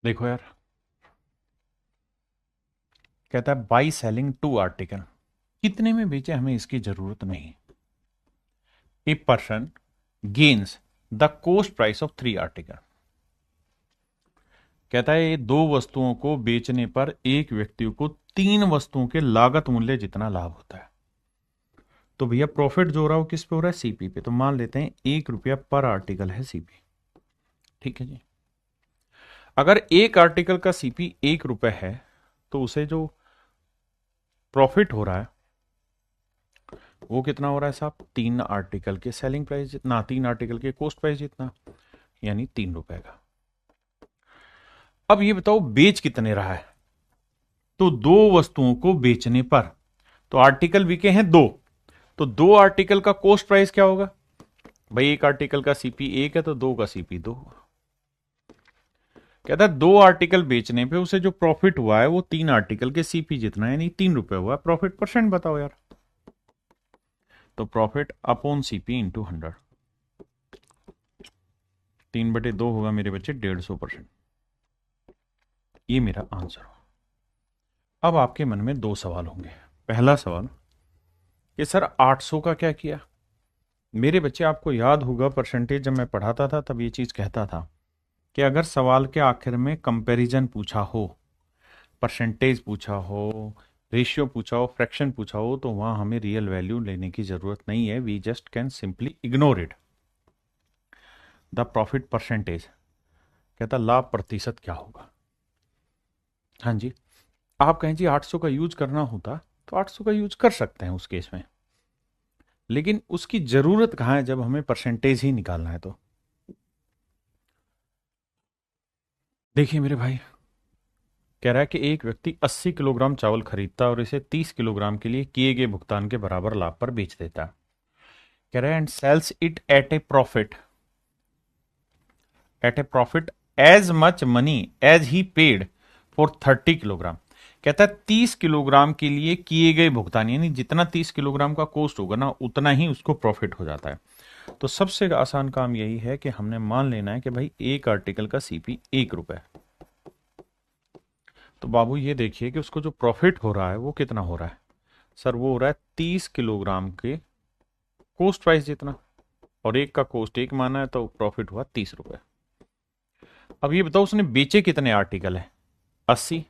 देखो यार, कहता है बाई सेलिंग 2 आर्टिकल। कितने में बेचे हमें इसकी जरूरत नहीं। A person gains the cost price of 3 article. कहता है ये 2 वस्तुओं को बेचने पर एक व्यक्ति को 3 वस्तुओं के लागत मूल्य जितना लाभ होता है। तो भैया प्रॉफिट जो हो रहा है वो किस पे हो रहा है? सीपी पे। तो मान लेते हैं 1 रुपया पर आर्टिकल है सीपी। ठीक है जी। अगर एक आर्टिकल का सीपी 1 रुपए है, तो उसे जो प्रॉफिट हो रहा है वो कितना हो रहा है साहब? 3 आर्टिकल के सेलिंग प्राइस जितना, 3 आर्टिकल के कॉस्ट प्राइस जितना, यानी 3 रुपए का। अब ये बताओ बेच कितने रहा है? तो 2 वस्तुओं को बेचने पर, तो आर्टिकल बिके हैं 2, तो 2 आर्टिकल का कॉस्ट प्राइस क्या होगा भाई? एक आर्टिकल का सीपी 1 है, तो 2 का सीपी 2। कहता है 2 आर्टिकल बेचने पे उसे जो प्रॉफिट हुआ है वो 3 आर्टिकल के सीपी जितना है, यानी 3 रुपए हुआ। प्रॉफिट परसेंट बताओ यार। तो प्रॉफिट अपॉन सीपी इंटू 100, 3/2 होगा मेरे बच्चे 150%। ये मेरा आंसर हो। अब आपके मन में 2 सवाल होंगे। पहला सवाल कि सर 800 का क्या किया? मेरे बच्चे आपको याद होगा परसेंटेज जब मैं पढ़ाता था तब ये चीज कहता था कि अगर सवाल के आखिर में कंपैरिजन पूछा हो, परसेंटेज पूछा हो, रेशियो पूछा हो, फ्रैक्शन पूछा हो, तो वहां हमें रियल वैल्यू लेने की जरूरत नहीं है। We just can simply ignore it. The profit percentage. कहता लाभ प्रतिशत क्या होगा? हाँ जी। आप कहें जी 800 का यूज करना होता तो 800 का यूज कर सकते हैं उस केस में, लेकिन उसकी जरूरत कहां है जब हमें परसेंटेज ही निकालना है। तो देखिए मेरे भाई, कह रहा है कि एक व्यक्ति 80 किलोग्राम चावल खरीदता है और इसे 30 किलोग्राम के लिए किए गए भुगतान के बराबर लाभ पर बेच देता है। कह रहा है and sells it at a profit as much money as he paid for 30 kilogram. कहता है 30 किलोग्राम के लिए किए गए भुगतान, यानी जितना 30 किलोग्राम का कॉस्ट होगा ना उतना ही उसको प्रॉफिट हो जाता है। तो सबसे आसान काम यही है कि हमने मान लेना है कि भाई एक आर्टिकल का सीपी 1 रुपए। तो बाबू ये देखिए कि उसको जो प्रॉफिट हो रहा है वो कितना हो रहा है। सर वो हो रहा है 30 किलोग्राम के कॉस्ट प्राइस जितना, और एक का कॉस्ट 1 माना है तो प्रॉफिट हुआ 30 रुपए। अब ये बताओ उसने बेचे कितने आर्टिकल है, 80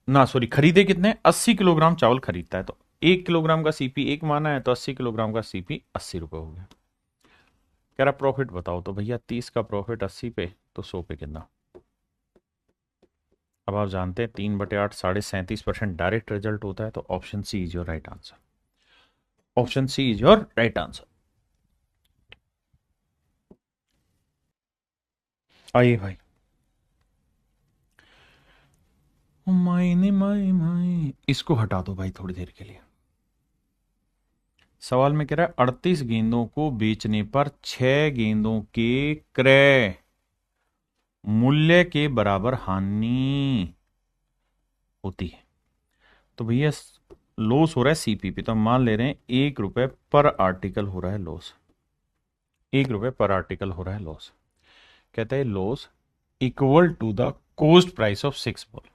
ना, सॉरी खरीदे कितने, 80 किलोग्राम चावल खरीदता है, तो 1 किलोग्राम का सीपी 1 माना है तो 80 किलोग्राम का सीपी 80 रुपए हो गया। कह रहा प्रॉफिट बताओ, तो भैया 30 का प्रॉफिट 80 पे तो 100 पे कितना। अब आप जानते हैं 3/8 37% डायरेक्ट रिजल्ट होता है, तो option C is your right answer. Option C is your right answer. आइए भाई, मायने माय माय, इसको हटा दो भाई थोड़ी देर के लिए। सवाल में कह रहा है 38 गेंदों को बेचने पर 6 गेंदों के क्रय मूल्य के बराबर हानि होती है। तो भैया लॉस हो रहा है सीपीपी, तो हम मान ले रहे हैं 1 रुपए पर आर्टिकल हो रहा है लॉस। 1 रुपए पर आर्टिकल हो रहा है लॉस। कहता है loss equal to the cost price of 6 ball.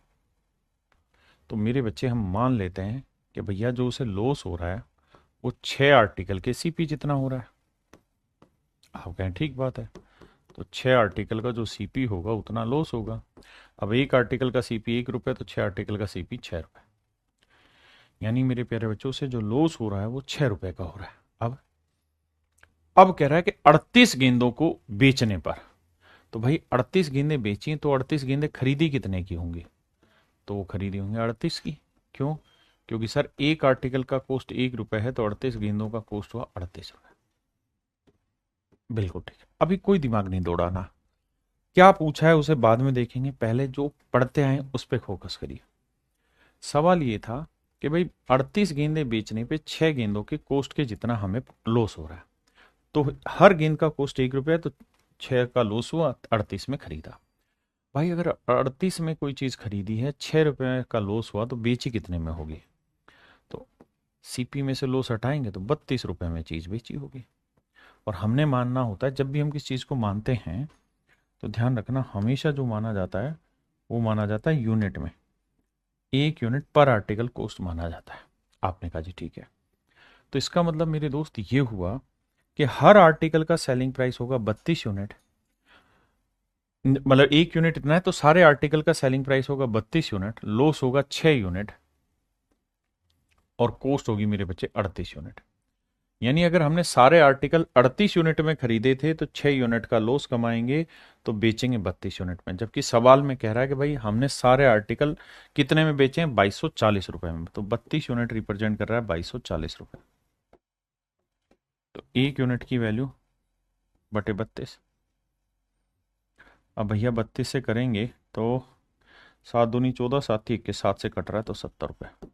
तो मेरे बच्चे हम मान लेते हैं कि भैया जो उसे लॉस हो रहा है वो 6 आर्टिकल के सीपी जितना हो रहा है। आप कहें ठीक बात है, तो 6 आर्टिकल का जो सीपी होगा उतना लॉस होगा। अब एक आर्टिकल का सीपी 1 रुपए, तो 6 आर्टिकल का सीपी 6 रुपए, यानी मेरे प्यारे बच्चों से जो लॉस हो रहा है वो 6 रुपए का हो रहा है। अब कह रहा है कि 38 गेंदों को बेचने पर, तो भाई 38 गेंदें बेची तो 38 गेंदें खरीदी कितने की होंगी, तो वो खरीदी होंगी 38 की। क्यों? क्योंकि सर एक आर्टिकल का कॉस्ट 1 रुपए है, तो 38 गेंदों का कॉस्ट हुआ 38 रुपए। बिल्कुल ठीक है, अभी कोई दिमाग नहीं दौड़ाना। क्या पूछा है उसे बाद में देखेंगे, पहले जो पढ़ते आए उस पर फोकस करिए। सवाल ये था कि भाई 38 गेंदें बेचने पे 6 गेंदों के कॉस्ट के जितना हमें लॉस हो रहा है, तो हर गेंद का कॉस्ट 1 रुपया, तो 6 का लॉस हुआ, 38 में खरीदा। भाई अगर 38 में कोई चीज खरीदी है, 6 रुपए का लॉस हुआ, तो बेची कितने में होगी, तो सीपी में से लॉस हटाएंगे तो 32 रुपए में चीज बेची होगी। और हमने मानना होता है, जब भी हम किसी चीज को मानते हैं तो ध्यान रखना, हमेशा जो माना जाता है वो माना जाता है यूनिट में, 1 यूनिट पर आर्टिकल कॉस्ट माना जाता है। आपने कहा जी ठीक है, तो इसका मतलब मेरे दोस्त ये हुआ कि हर आर्टिकल का सेलिंग प्राइस होगा 32 यूनिट, मतलब 1 यूनिट इतना है, तो सारे आर्टिकल का सेलिंग प्राइस होगा 32 यूनिट, लॉस होगा 6 यूनिट, और कॉस्ट होगी मेरे बच्चे 38 यूनिट। यानी अगर हमने सारे आर्टिकल 38 यूनिट में खरीदे थे तो 6 यूनिट का लॉस कमाएंगे, तो बेचेंगे 32 यूनिट में। जबकि सवाल में कह रहा है कि भाई हमने सारे आर्टिकल कितने में बेचे हैं, 2240 रुपए में, तो 32 यूनिट रिप्रेजेंट कर रहा है 2240 रुपए। तो 1 यूनिट की वैल्यू बटे 32। अब भैया 32 से करेंगे तो 7 दूनी 14, 7 7 से कट रहा है तो 70 रुपए।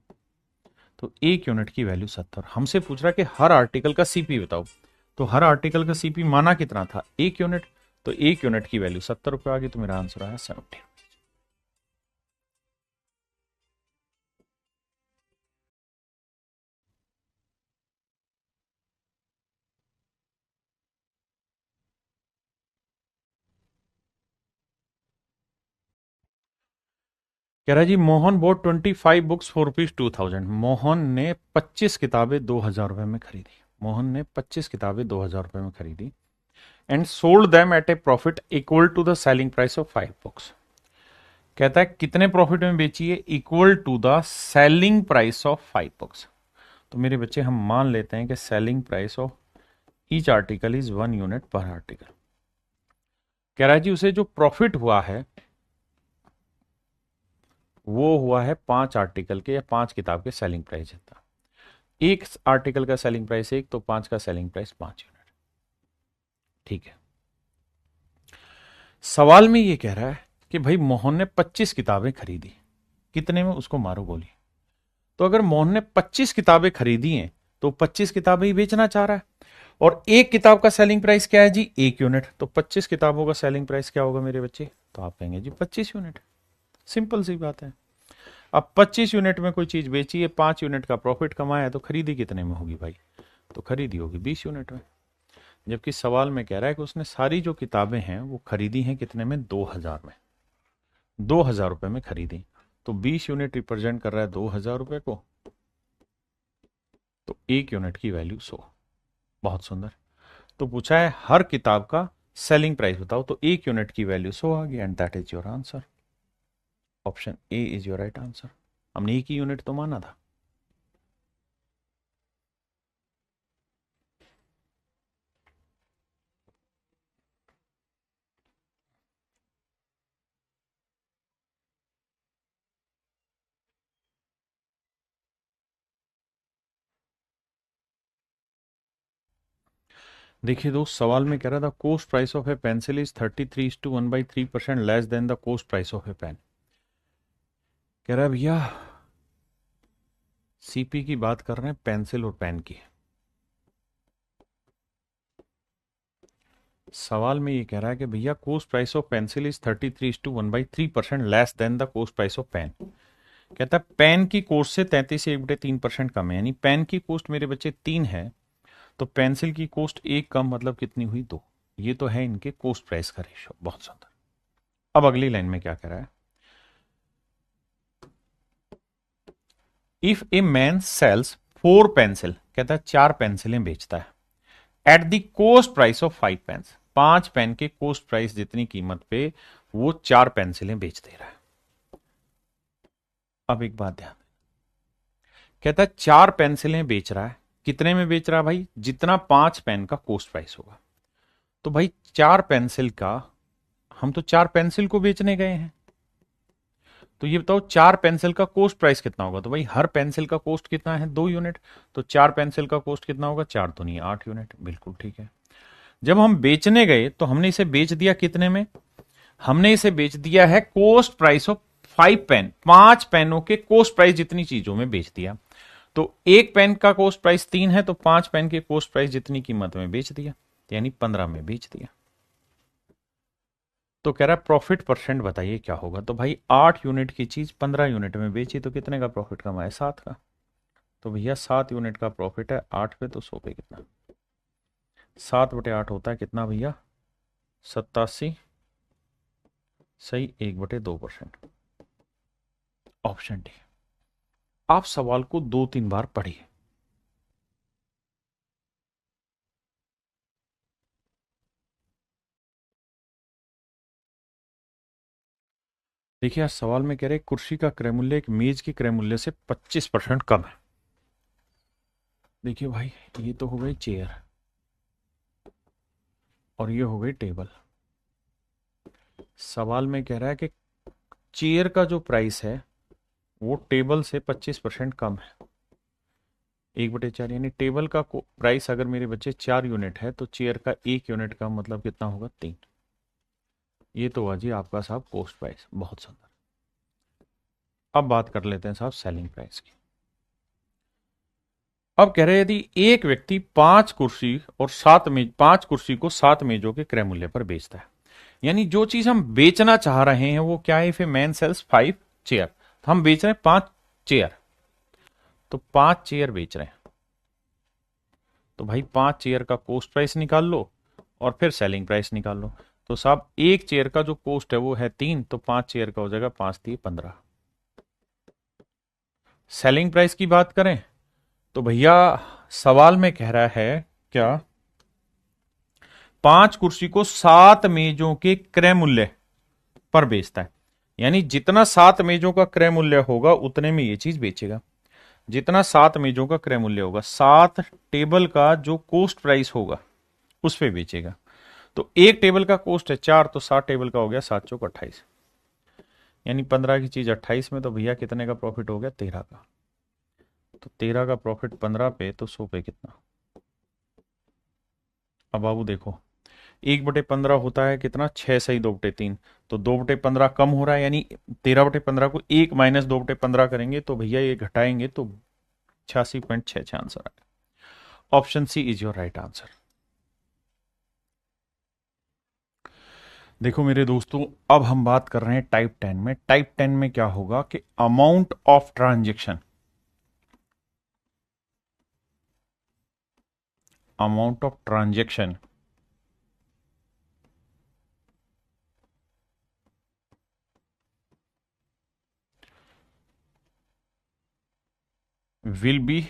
तो 1 यूनिट की वैल्यू 70। हमसे पूछ रहा है कि हर आर्टिकल का सीपी बताओ, तो हर आर्टिकल का सीपी माना कितना था, 1 यूनिट, तो 1 यूनिट की वैल्यू 70 रुपए आ गई, तो मेरा आंसर आया 70। कह रहा है जी Mohan bought 25 books for ₹2000। Mohan ने 25 किताबें 2000 रुपए में खरीदी। मोहन ने 25 किताबें 2000 रुपए में खरीदी and sold them at a profit equal to the selling price of 5 books. कहता है कितने प्रॉफिट में बेची है, equal to the selling price of 5 books. तो मेरे बच्चे हम मान लेते हैं कि selling price of each article is 1 unit per article. कह रहा है जी उसे जो प्रॉफिट हुआ है वो हुआ है 5 आर्टिकल के या 5 किताब के सेलिंग प्राइस जितना। एक आर्टिकल का सेलिंग प्राइस 1, तो 5 का सेलिंग प्राइस 5 यूनिट। ठीक है, सवाल में ये कह रहा है कि भाई मोहन ने 25 किताबें खरीदी, कितने में, उसको मारो गोली। तो अगर मोहन ने 25 किताबें खरीदी हैं तो 25 किताबें ही बेचना चाह रहा है, और एक किताब का सेलिंग प्राइस क्या है जी, 1 यूनिट। तो 25 किताबों का सेलिंग प्राइस क्या होगा मेरे बच्चे, तो आप कहेंगे जी 25 यूनिट। सिंपल सी बात है। अब 25 यूनिट में कोई चीज बेची है, 5 यूनिट का प्रॉफिट कमाया है, तो खरीदी कितने में होगी भाई, तो खरीदी होगी 20 यूनिट में। जबकि सवाल में कह रहा है कि उसने सारी जो किताबें हैं वो खरीदी हैं कितने में, 2000 में, 2000 रुपए में खरीदी। तो 20 यूनिट रिप्रेजेंट कर रहा है 2000 रुपए को, तो 1 यूनिट की वैल्यू 100। बहुत सुंदर। तो पूछा है हर किताब का सेलिंग प्राइस बताओ, तो 1 यूनिट की वैल्यू 100 आ गई, and that is your answer. Option A is your right answer. हमने एक ही यूनिट तो माना था। देखिए दोस्त, सवाल में कह रहा था cost price of a pencil is 33:1/3% less than the cost price of a pen. कह रहा है भैया सीपी की बात कर रहे हैं, पेंसिल और पेन की। सवाल में ये कह रहा है कि भैया cost price of pencil is 33:1/3% less than the cost price of pen. कहता है पेन की कोस्ट से 33 1/3% कम है, यानी पेन की कोस्ट मेरे बच्चे 3 है, तो पेंसिल की कोस्ट 1 कम, मतलब कितनी हुई, 2। ये तो है इनके कोस्ट प्राइस का रेशो। बहुत सुंदर। अब अगली लाइन में क्या कह रहा है, if a man sells 4 pencil, कहता है 4 पेंसिलें बेचता है, at the cost price of 5 pens, 5 pen के कोस्ट प्राइस जितनी कीमत पे वो 4 पेंसिलें बेच दे रहा है। अब एक बात ध्यान, कहता है 4 पेंसिलें बेच रहा है, कितने में बेच रहा है भाई, जितना 5 पेन का कोस्ट प्राइस होगा। तो भाई 4 पेंसिल का, हम तो 4 पेंसिल को बेचने गए हैं, तो ये बताओ 4 पेंसिल का कोस्ट प्राइस कितना होगा, तो भाई हर पेंसिल का कोस्ट कितना है, 2 यूनिट। तो 4 पेंसिल का कोस्ट कितना होगा, 4 तो नहीं 8 यूनिट। बिल्कुल ठीक है। जब हम बेचने गए तो हमने इसे बेच दिया कितने में, हमने इसे बेच दिया है कोस्ट प्राइस ऑफ 5 पेन, 5 पेनों के कोस्ट प्राइस जितनी चीजों में बेच दिया। तो एक पेन का कोस्ट प्राइस 3 है, तो 5 पेन के कोस्ट प्राइस जितनी कीमत में बेच दिया, यानी 15 में बेच दिया। तो कह रहा है प्रॉफिट परसेंट बताइए क्या होगा, तो भाई 8 यूनिट की चीज 15 यूनिट में बेची तो कितने का प्रॉफिट कमाए, 7 का। तो भैया 7 यूनिट का प्रॉफिट है 8 पे, तो 100 पे कितना, 7/8 होता है कितना भैया, 87। सही, 1/2%। Option D. आप सवाल को 2-3 बार पढ़िए। देखिए आज सवाल में कह रहे कुर्सी का क्रय मूल्य एक मेज की क्रय मूल्य से 25% कम है। देखिए भाई ये तो हो गई चेयर और ये हो गई टेबल। सवाल में कह रहा है कि चेयर का जो प्राइस है वो टेबल से 25% कम है, 1/4, यानी टेबल का प्राइस अगर मेरे बच्चे 4 यूनिट है तो चेयर का 1 यूनिट का मतलब कितना होगा, 3। ये तो हुआ जी आपका साहब कोस्ट प्राइस। बहुत सुंदर। अब बात कर लेते हैं साहब सेलिंग प्राइस की। अब कह रहे हैं यदि एक व्यक्ति 5 कुर्सी और 7 मेज, 5 कुर्सी को 7 मेजों के क्रय मूल्य पर बेचता है, यानी जो चीज हम बेचना चाह रहे हैं वो क्या है, if a man sells 5 chair, तो हम बेच रहे हैं 5 चेयर, तो 5 चेयर बेच रहे हैं। तो भाई 5 चेयर का कोस्ट प्राइस निकाल लो और फिर सेलिंग प्राइस निकाल लो। तो साहब एक चेयर का जो कोस्ट है वो है 3, तो 5 चेयर का हो जाएगा 5×3=15। सेलिंग प्राइस की बात करें तो भैया सवाल में कह रहा है क्या, 5 कुर्सी को 7 मेजों के क्रय मूल्य पर बेचता है, यानी जितना 7 मेजों का क्रय मूल्य होगा उतने में ये चीज बेचेगा। जितना 7 मेजों का क्रय मूल्य होगा, 7 टेबल का जो कोस्ट प्राइस होगा उस पे बेचेगा। तो एक टेबल का कोस्ट है 4, तो 7 टेबल का हो गया 7×4=28, यानी 15 की चीज 28 में, तो भैया कितने का प्रॉफिट हो गया, 13 का। तो 13 का प्रॉफिट 15 पे, तो 100 पे कितना। अब बाबू देखो 1/15 होता है कितना, 6 सही 2/3, तो 2/15 कम हो रहा है, यानी 13/15 को 1 माइनस 2/15 करेंगे तो भैया ये घटाएंगे तो 86.66 आंसर आएगा। Option C is your right answer. देखो मेरे दोस्तों, अब हम बात कर रहे हैं टाइप 10 में। टाइप 10 में क्या होगा कि amount of transaction, amount of transaction will be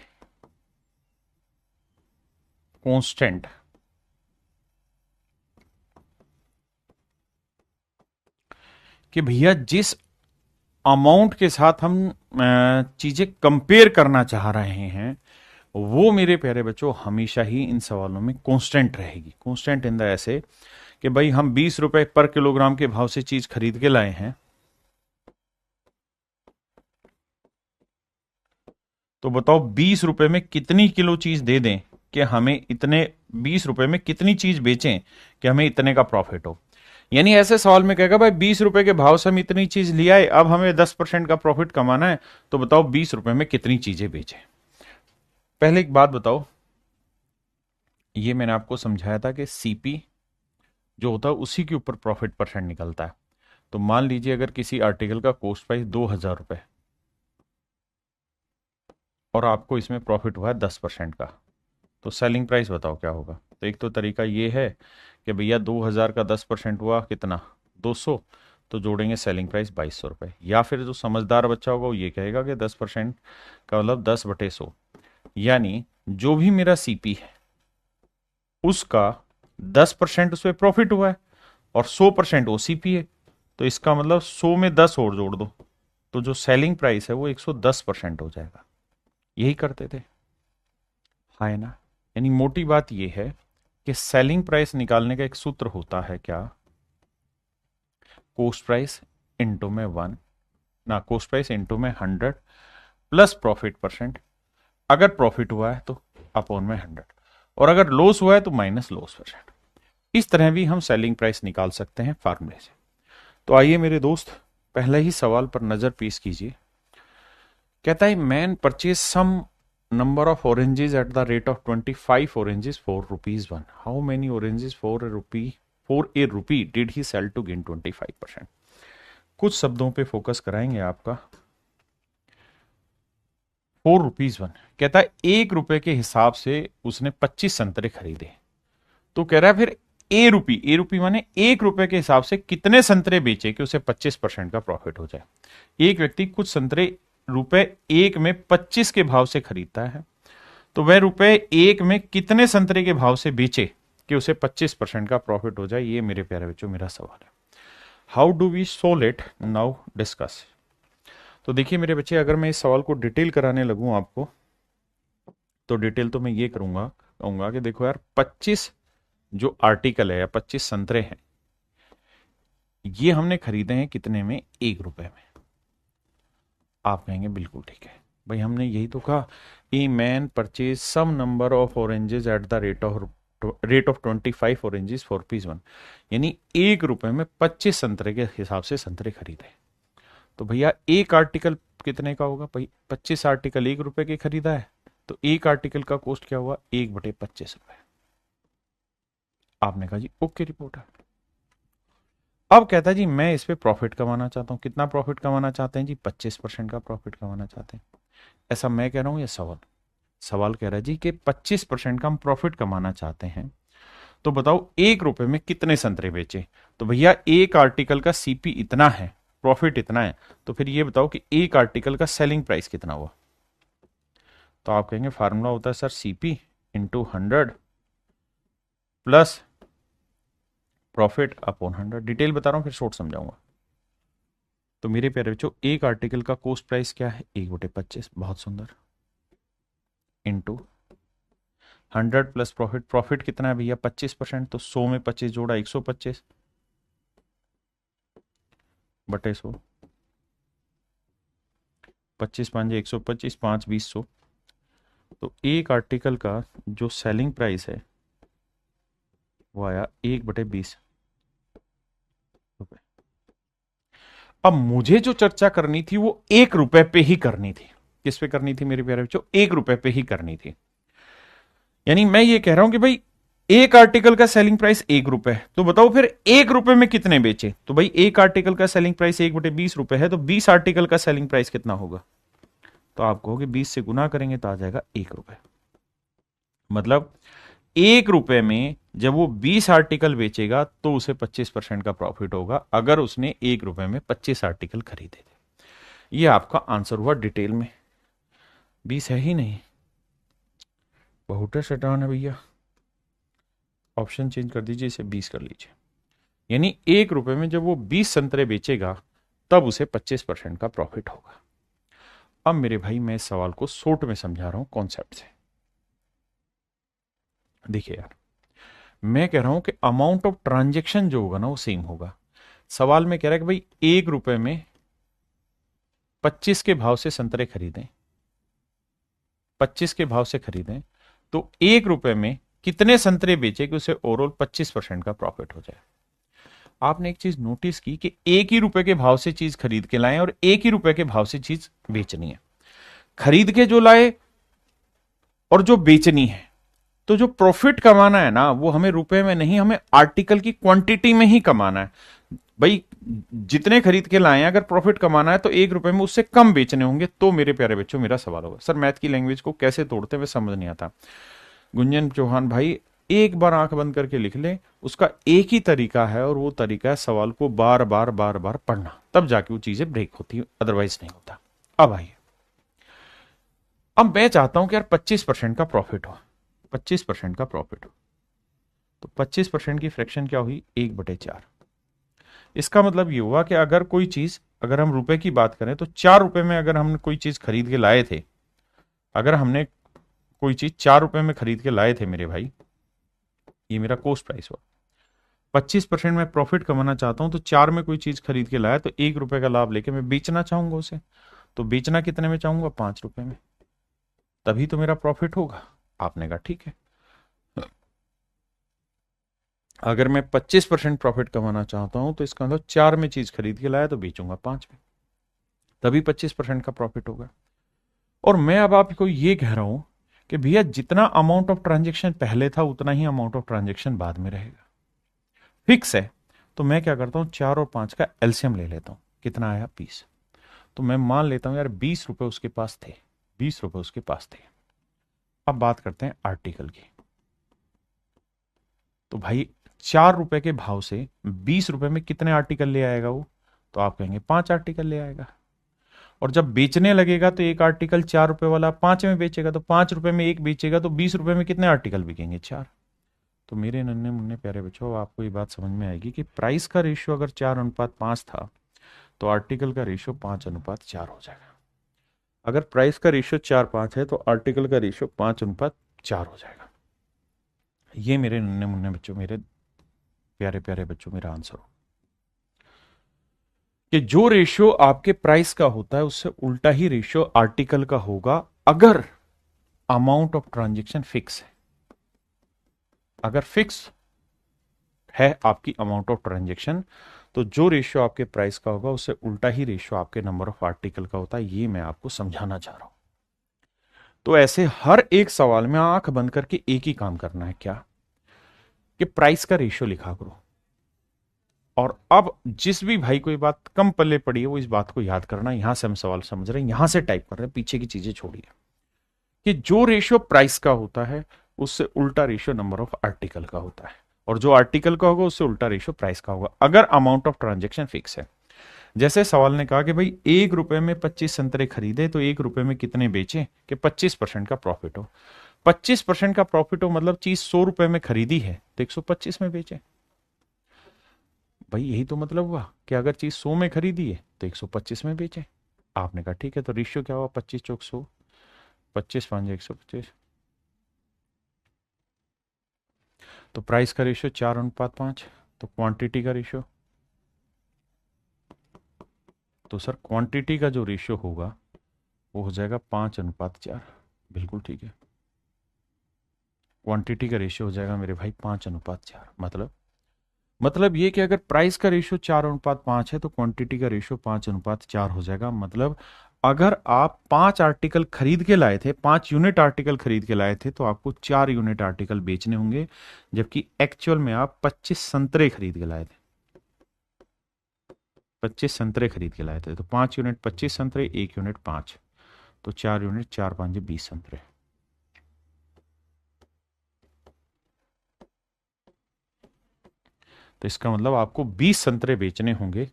constant. कि भैया जिस अमाउंट के साथ हम चीजें कंपेयर करना चाह रहे हैं, वो मेरे प्यारे बच्चों हमेशा ही इन सवालों में कांस्टेंट रहेगी। कांस्टेंट इन द ऐसे कि भाई हम 20 रुपए पर किलोग्राम के भाव से चीज खरीद के लाए हैं, तो बताओ 20 रुपए में कितनी किलो चीज दे दें कि हमें इतने, 20 रुपए में कितनी चीज बेचें कि हमें इतने का प्रॉफिट हो। यानी ऐसे सवाल में कहेगा भाई 20 रुपए के भाव से हम इतनी चीज ले आए, अब हमें 10% का प्रॉफिट कमाना है, तो बताओ 20 रुपए में कितनी चीजें बेचें। पहले एक बात बताओ, ये मैंने आपको समझाया था कि सीपी जो होता है उसी के ऊपर प्रॉफिट परसेंट निकलता है। तो मान लीजिए अगर किसी आर्टिकल का कॉस्ट प्राइस 2000 रुपए और आपको इसमें प्रॉफिट हुआ है 10% का, तो सेलिंग प्राइस बताओ क्या होगा। तो एक तो तरीका ये है कि भैया 2000 का 10% हुआ कितना, 200, तो जोड़ेंगे सेलिंग प्राइस 2200 रुपये। या फिर जो समझदार बच्चा होगा वो ये कहेगा कि 10% का मतलब 10/100, यानी जो भी मेरा सीपी है उसका 10% उसमें प्रॉफिट हुआ है और 100% ओसीपी है, तो इसका मतलब 100 में 10 और जोड़ दो, तो जो सेलिंग प्राइस है वो 110% हो जाएगा। यही करते थे, है ना। यानी मोटी बात यह है कि सेलिंग प्राइस निकालने का एक सूत्र होता है क्या, कोस्ट प्राइस इंटू में 1, ना कोस्ट प्राइस इंटू में 100 प्लस प्रॉफिट परसेंट। अगर प्रॉफिट हुआ है तो अपॉन में 100, और अगर लॉस हुआ है तो माइनस लॉस परसेंट। इस तरह भी हम सेलिंग प्राइस निकाल सकते हैं फार्मूले से। तो आइए मेरे दोस्त, पहले ही सवाल पर नजर पेश कीजिए। कहता है man purchase some number of oranges at the rate of 25 oranges for rupees 1. How many oranges for a rupee did he sell to gain 25%? कुछ शब्दों पे फोकस कराएंगे आपका। 4 रुपीज 1 कहता है 1 रुपए के हिसाब से उसने 25 संतरे खरीदे। तो कह रहा है फिर ए रुपी माने 1 रुपए के हिसाब से कितने संतरे बेचे कि उसे 25% का प्रॉफिट हो जाए। एक व्यक्ति कुछ संतरे रुपए 1 में 25 के भाव से खरीदता है, तो वह रुपए 1 में कितने संतरे के भाव से बेचे कि उसे 25% का प्रॉफिट हो जाए। ये मेरे प्यारे बच्चों मेरा सवाल है। How do we solve it, now discuss. तो देखिए मेरे बच्चे, अगर मैं इस सवाल को डिटेल कराने लगूं आपको, तो डिटेल तो मैं ये कहूंगा कि देखो यार 25 जो आर्टिकल है या 25 संतरे हैं, ये हमने खरीदे हैं कितने में, 1 रुपए में। आप कहेंगे बिल्कुल ठीक है भाई, हमने यही तो कहा, a man purchase some number of oranges at the rate of 25 oranges for rupees 1। यानी 1 रुपए में 25 संतरे के हिसाब से संतरे खरीदे। तो भैया एक आर्टिकल कितने का होगा भाई, 25 आर्टिकल 1 रुपए के खरीदा है, तो एक आर्टिकल का कॉस्ट क्या हुआ, 1/25 रुपए। आपने कहा जी ओके रिपोर्ट है। अब कहता है जी मैं इस पे प्रॉफिट कमाना चाहता हूं। कितना प्रॉफिट कमाना चाहते हैं जी, 25% का प्रॉफिट कमाना चाहते हैं। ऐसा मैं कह रहा हूं या सवाल, सवाल कह रहा है जी कि 25% का हम प्रॉफिट कमाना चाहते हैं, तो बताओ 1 रुपए में कितने संतरे बेचे। तो भैया एक आर्टिकल का सीपी इतना है, प्रॉफिट इतना है, तो फिर ये बताओ कि एक आर्टिकल का सेलिंग प्राइस कितना हुआ। तो आप कहेंगे फार्मूला होता है sir CP into 100 plus profit upon 100। Detail बता रहा हूं फिर शॉर्ट समझाऊंगा। तो मेरे प्यारे बच्चों, एक आर्टिकल का कॉस्ट प्राइस क्या है, 1/25, बहुत सुंदर, इंटू 100 प्लस प्रॉफिट। प्रॉफिट कितना है भैया, 25%, तो 100 में 25 जोड़ा 125 बटे 100, 25 5 125, 5 20 100। तो एक आर्टिकल का जो सेलिंग प्राइस है वो आया 1/20 रुपए। अब मुझे जो चर्चा करनी थी वो 1 रुपए पे ही करनी थी। किस पे करनी थी मेरे प्यारे बच्चों, 1 रुपए पे ही करनी थी। यानी मैं ये कह रहा हूं कि भाई एक आर्टिकल का सेलिंग प्राइस 1 रुपए, तो बताओ फिर 1 रुपए में कितने बेचे? तो भाई एक आर्टिकल का सेलिंग प्राइस 1/20 रुपए है, तो 20 आर्टिकल का सेलिंग प्राइस कितना होगा? तो आप कहोगे 20 से गुना करेंगे तो आ जाएगा 1 रुपए। मतलब 1 रुपए में जब वो 20 आर्टिकल बेचेगा तो उसे 25% का प्रॉफिट होगा, अगर उसने 1 रुपए में 25 आर्टिकल खरीदे थे। ये आपका आंसर हुआ डिटेल में। 20 है ही नहीं, बहुत शैतान है भैया। ऑप्शन चेंज कर दीजिए, इसे 20 कर लीजिए। यानी 1 रुपए में जब वो 20 संतरे बेचेगा तब उसे 25% का प्रॉफिट होगा। अब मेरे भाई मैं इस सवाल को शॉर्ट में समझा रहा हूं कॉन्सेप्ट से। देखिए यार, मैं कह रहा हूं कि अमाउंट ऑफ ट्रांजेक्शन जो होगा ना वो सेम होगा। सवाल में कह रहा है कि भाई 1 रुपए में 25 के भाव से संतरे खरीदें, 25 के भाव से खरीदें, तो 1 रुपए में कितने संतरे बेचे कि उसे ओवरऑल 25% का प्रॉफिट हो जाए। आपने एक चीज नोटिस की कि 1 ही रुपए के भाव से चीज खरीद के लाए और 1 ही रुपए के भाव से चीज बेचनी है। खरीद के जो लाए और जो बेचनी है, तो जो प्रॉफिट कमाना है ना वो हमें रुपए में नहीं, हमें आर्टिकल की क्वांटिटी में ही कमाना है। भाई जितने खरीद के लाए हैं अगर प्रॉफिट कमाना है तो 1 रुपए में उससे कम बेचने होंगे। तो मेरे प्यारे बच्चों मेरा सवाल होगा, सर मैथ की लैंग्वेज को कैसे तोड़ते हुए समझ नहीं आता। गुंजन चौहान भाई एक बार आंख बंद करके लिख ले, उसका एक ही तरीका है और वो तरीका है सवाल को बार बार बार बार पढ़ना, तब जाके वो चीजें ब्रेक होती है, अदरवाइज नहीं होता। अब आइए, अब मैं चाहता हूं कि यार 25% का प्रॉफिट हो, 25% का प्रॉफिट हो, तो 25% की फ्रैक्शन क्या हुई? 1/4। इसका मतलब ये हुआ कि अगर कोई चीज, अगर हम रुपए की बात करें तो 4 रुपए में अगर हमने कोई चीज खरीद के लाए थे, अगर हमने कोई चीज 4 रुपए में खरीद के लाए थे मेरे भाई, ये मेरा कॉस्ट प्राइस हुआ। 25% में प्रॉफिट कमाना चाहता हूं तो 4 में कोई चीज खरीद के लाया तो 1 रुपए का लाभ लेके मैं बेचना चाहूंगा उसे, तो बेचना कितने में चाहूंगा? 5 रुपए में, तभी तो मेरा प्रॉफिट होगा। आपने कहा ठीक है, अगर मैं 25% प्रॉफिट कमाना चाहता हूं तो इसका मतलब 4 में चीज खरीद के लाया तो बेचूंगा 5 में, तभी 25% का प्रॉफिट होगा। और मैं अब आपको ये कह रहा हूं कि भैया जितना अमाउंट ऑफ ट्रांजेक्शन पहले था उतना ही अमाउंट ऑफ ट्रांजेक्शन बाद में रहेगा, फिक्स है। तो मैं क्या करता हूं, 4 और 5 का एलसीएम ले लेता हूं, कितना आया? 20। तो मैं मान लेता हूं यार 20 रुपए उसके पास थे, 20 रुपए उसके पास थे। अब बात करते हैं आर्टिकल की। तो भाई 4 रुपए के भाव से 20 रुपए में कितने आर्टिकल ले आएगा वो? तो आप कहेंगे 5 आर्टिकल ले आएगा। और जब बेचने लगेगा तो एक आर्टिकल 4 रुपए वाला 5 में बेचेगा, तो 5 रुपए में एक बेचेगा, तो 20 रुपए में कितने आर्टिकल बिकेंगे? 4। तो मेरे नन्हे मुन्ने प्यारे बच्चों, आपको ये बात समझ में आएगी कि प्राइस का रेशियो अगर 4:5 था तो आर्टिकल का रेशियो 5:4 हो जाएगा। अगर प्राइस का रेशियो 4:5 है तो आर्टिकल का रेशियो 5:4 हो जाएगा। ये मेरे नन्हे मुन्ने बच्चों, मेरे प्यारे प्यारे बच्चों, मेरा आंसर हो कि जो रेशियो आपके प्राइस का होता है उससे उल्टा ही रेशियो आर्टिकल का होगा, अगर अमाउंट ऑफ ट्रांजेक्शन फिक्स है। अगर फिक्स है आपकी अमाउंट ऑफ ट्रांजेक्शन, तो जो रेशियो आपके प्राइस का होगा उससे उल्टा ही रेशियो आपके नंबर ऑफ आर्टिकल का होता है। ये मैं आपको समझाना चाह रहा हूं। तो ऐसे हर एक सवाल में आंख बंद करके एक ही काम करना है, क्या? कि प्राइस का रेशियो लिखा करो। और अब जिस भी भाई को ये बात कम पल्ले पड़ी है वो इस बात को याद करना, यहां से हम सवाल समझ रहे हैं, यहां से टाइप कर रहे हैं, पीछे की चीजें छोड़िए। कि जो रेशियो प्राइस का होता है उससे उल्टा रेशियो नंबर ऑफ आर्टिकल का होता है, और जो आर्टिकल का होगा उससे उल्टा रेशियो प्राइस का होगा, अगर अमाउंट ऑफ ट्रांजेक्शन फिक्स है। जैसे सवाल ने कहा कि भाई 1 रुपए में 25 संतरे खरीदे तो 1 रुपए में कितने बेचे कि 25% का प्रॉफिट हो। 25% का प्रॉफिट हो मतलब चीज 100 रुपए में खरीदी है तो 125 में बेचे। भाई यही तो मतलब हुआ कि अगर चीज 100 में खरीदी है तो 125 में बेचे। आपने कहा ठीक है, तो रेशियो क्या हुआ? 25 चौक 100, 25 5 125। तो प्राइस का रेशियो 4:5, तो क्वांटिटी का रेशियो, तो सर क्वांटिटी का जो रेशियो होगा वो हो जाएगा 5:4। बिल्कुल ठीक है, क्वांटिटी का रेशियो हो जाएगा मेरे भाई 5:4। मतलब ये कि अगर प्राइस का रेशियो 4:5 है तो क्वांटिटी का रेशियो 5:4 हो जाएगा। मतलब अगर आप 5 आर्टिकल खरीद के लाए थे, 5 यूनिट आर्टिकल खरीद के लाए थे, तो आपको 4 यूनिट आर्टिकल बेचने होंगे, जबकि एक्चुअल में आप 25 संतरे खरीद के लाए थे। 25 संतरे खरीद के लाए थे, तो 5 यूनिट 25 संतरे, 1 यूनिट 5, तो 4 यूनिट, 4 5 20 संतरे। तो इसका मतलब आपको 20 संतरे बेचने होंगे,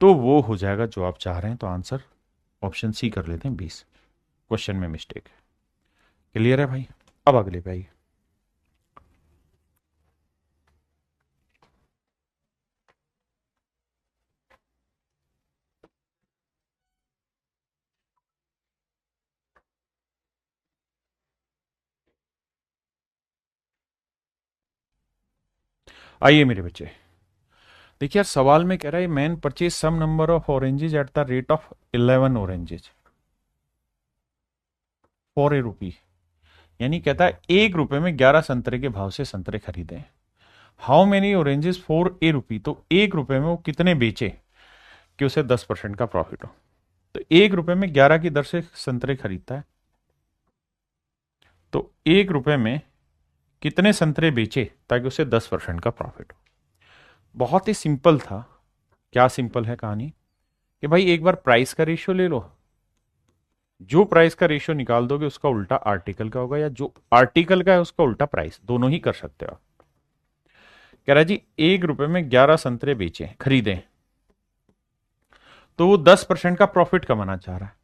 तो वो हो जाएगा जो आप चाह रहे हैं। तो आंसर ऑप्शन सी कर लेते हैं, 20। क्वेश्चन में मिस्टेक है। क्लियर है भाई? अब अगले पे आइए। आइए मेरे बच्चे, देखिए यार, सवाल में कह रहा है man purchase some number of oranges at the rate of 11 oranges for a rupee. यानी कहता है 1 रुपए में 11 संतरे के भाव से संतरे खरीदे। How many oranges for a rupee, तो 1 रुपए में वो कितने बेचे कि उसे 10% का प्रॉफिट हो। तो 1 रुपए में 11 की दर से संतरे खरीदता है, तो 1 रुपए में कितने संतरे बेचे ताकि उसे 10% का प्रॉफिट हो। बहुत ही सिंपल था। क्या सिंपल है कहानी, कि भाई एक बार प्राइस का रेशियो ले लो, जो प्राइस का रेशियो निकाल दोगे उसका उल्टा आर्टिकल का होगा, या जो आर्टिकल का है उसका उल्टा प्राइस, दोनों ही कर सकते हो आप। कह रहा है जी 1 रुपए में 11 संतरे बेचे, खरीदे, तो वो 10% का प्रॉफिट कमाना चाह रहा है।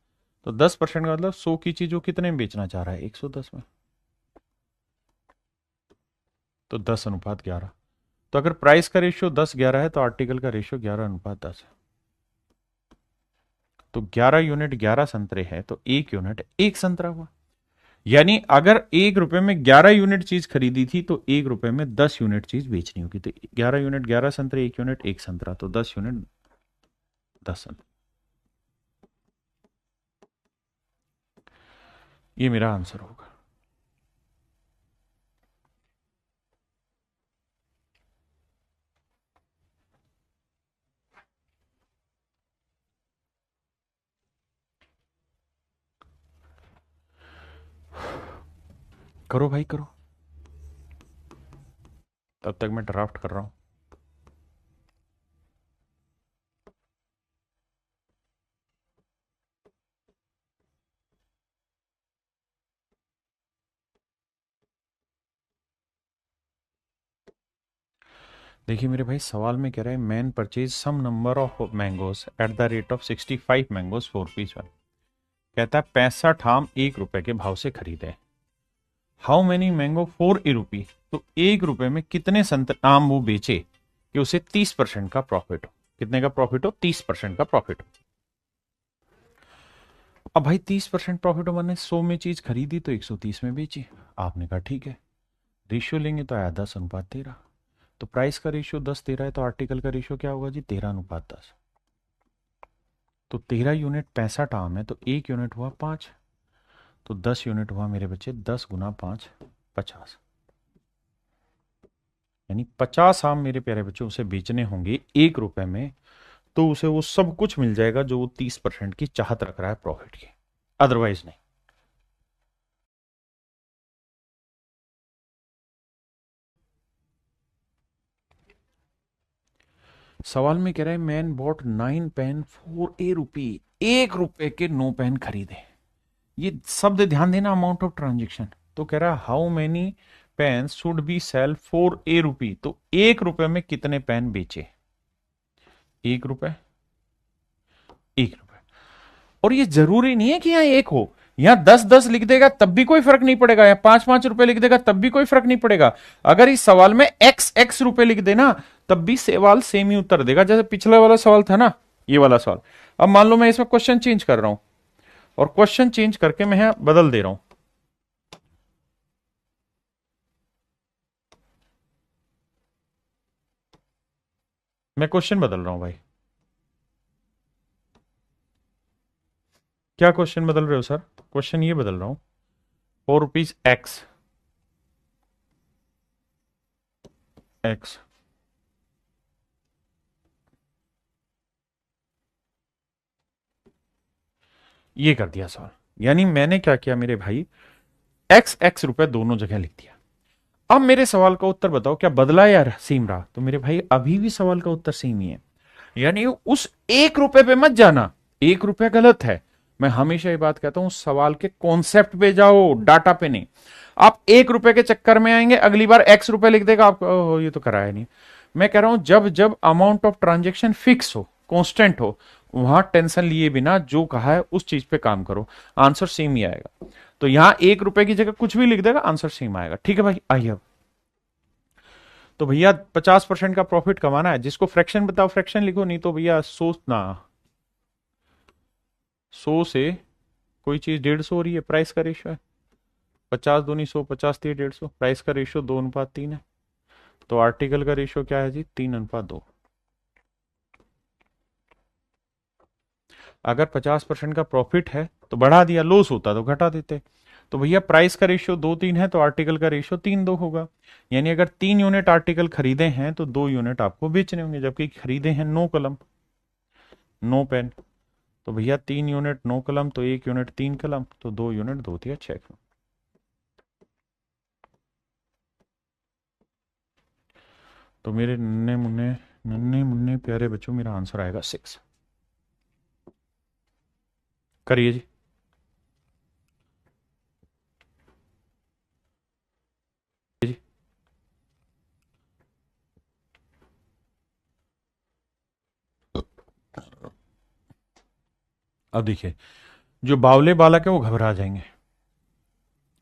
तो 10% का मतलब 100 की चीज वो कितने में बेचना चाह रहा है, 110 में। तो 10:11। तो अगर प्राइस का रेशियो 10:11 है, तो आर्टिकल का रेशियो 11:10 है। तो 11 यूनिट 11 संतरे हैं, तो 1 यूनिट 1 संतरा हुआ। यानी अगर 1 रुपए में 11 यूनिट चीज खरीदी थी, तो 1 रुपए में 10 यूनिट चीज बेचनी होगी। तो 11 यूनिट 11 संतरे, 1 यूनिट 1 संतरा, तो 10 यूनिट 10 संतरा। ये मेरा आंसर होगा। करो भाई करो, तब तक मैं ड्राफ्ट कर रहा हूं। देखिए मेरे भाई, सवाल में कह रहा है man purchase some number of mangoes at the rate of 65 mangoes for piece one. कहता है 65 आम 1 रुपए के भाव से खरीदे। How many mango for a rupee, तो 1 रुपए में कितने संत आम वो बेचे कि उसे 30% का प्रॉफिट हो। कितने का प्रॉफिट हो, 30% का प्रॉफिट हो। अब भाई 30% प्रॉफिट हो, मैंने 100 में चीज खरीदी तो 130 में बेची। आपने कहा ठीक है, रेशियो लेंगे तो आया 10:13। तो प्राइस का रेशियो 10:13 है, तो आर्टिकल का रेशियो क्या होगा जी, 13:10। तो 13 यूनिट 65 आम है, तो 1 यूनिट हुआ 5, तो 10 यूनिट हुआ मेरे बच्चे 10 × 5 50। यानी 50 आम मेरे प्यारे बच्चों उसे बेचने होंगे 1 रुपए में, तो उसे वो सब कुछ मिल जाएगा जो वो 30% की चाहत रख रहा है प्रॉफिट की, अदरवाइज नहीं। सवाल में कह रहा है man bought 9 pen for a rupee. 1 रुपए के 9 पेन खरीदे। ये शब्द ध्यान देना, अमाउंट ऑफ ट्रांजेक्शन। तो कह रहा है how many pen should be sell for a rupee, तो 1 रुपए में कितने पेन बेचे। 1 रुपए, 1 रुपए। और ये जरूरी नहीं है कि यहां एक हो, यहां 10-10 लिख देगा तब भी कोई फर्क नहीं पड़ेगा, या 5-5 रुपए लिख देगा तब भी कोई फर्क नहीं पड़ेगा। अगर इस सवाल में x रुपए लिख देना, तब भी सवाल सेम ही उत्तर देगा, जैसे पिछले वाला सवाल था ना, ये वाला सवाल। अब मान लो मैं इसमें क्वेश्चन चेंज कर रहा हूं, और क्वेश्चन चेंज करके मैं यहां बदल दे रहा हूं। मैं क्वेश्चन बदल रहा हूं भाई। क्या क्वेश्चन बदल रहे हो सर? क्वेश्चन ये बदल रहा हूं, 4 रुपीज एक्स, एक्स ये कर दिया सवाल। यानी मैंने क्या किया मेरे भाई, एक्स एक्स रुपए दोनों जगह लिख दिया। अब मेरे सवाल का उत्तर बताओ क्या बदला या सेम रहा? तो मेरे भाई अभी भी सवाल का उत्तर सेम ही है। यानी उस 1 रुपए पे मत जाना, 1 रुपया गलत है। मैं हमेशा ये बात कहता हूं, सवाल के कॉन्सेप्ट पे जाओ, डाटा पे नहीं। आप 1 रुपए के चक्कर में आएंगे, अगली बार एक्स रुपए लिख देगा आपको, ओहो ये तो कराया नहीं। मैं कह रहा हूं जब जब अमाउंट ऑफ ट्रांजेक्शन फिक्स हो, कांस्टेंट हो, वहां टेंशन लिए बिना जो कहा है उस चीज पे काम करो, आंसर सेम ही आएगा। तो यहां 1 रुपए की जगह कुछ भी लिख देगा, आंसर सेम आएगा। ठीक है भाई, आइए अब। तो भैया 50% का प्रॉफिट कमाना है, जिसको फ्रैक्शन बताओ फ्रैक्शन लिखो, नहीं तो भैया सोचना। 100 से कोई चीज 150 हो रही है, प्राइस का रेशियो है 50 दूनी 100, 50 3 150, प्राइस का रेशियो 2:3 है। तो आर्टिकल का रेशियो क्या है जी, 3:2। अगर 50% का प्रॉफिट है तो बढ़ा दिया, लॉस होता तो घटा देते। तो भैया प्राइस का रेशियो 2:3 है, तो आर्टिकल का रेशियो 3:2 होगा। यानी अगर 3 यूनिट आर्टिकल खरीदे हैं तो 2 यूनिट आपको बेचने होंगे, जबकि खरीदे हैं 9 कलम, 9 पेन। तो भैया 3 यूनिट 9 कलम, तो 1 यूनिट 3 कलम, तो 2 यूनिट 2 × 6 कलम। तो मेरे नन्हे मुन्ने प्यारे बच्चों, मेरा आंसर आएगा 6। करिए जी। जी अब देखिए, जो बावले बालक है वो घबरा जाएंगे,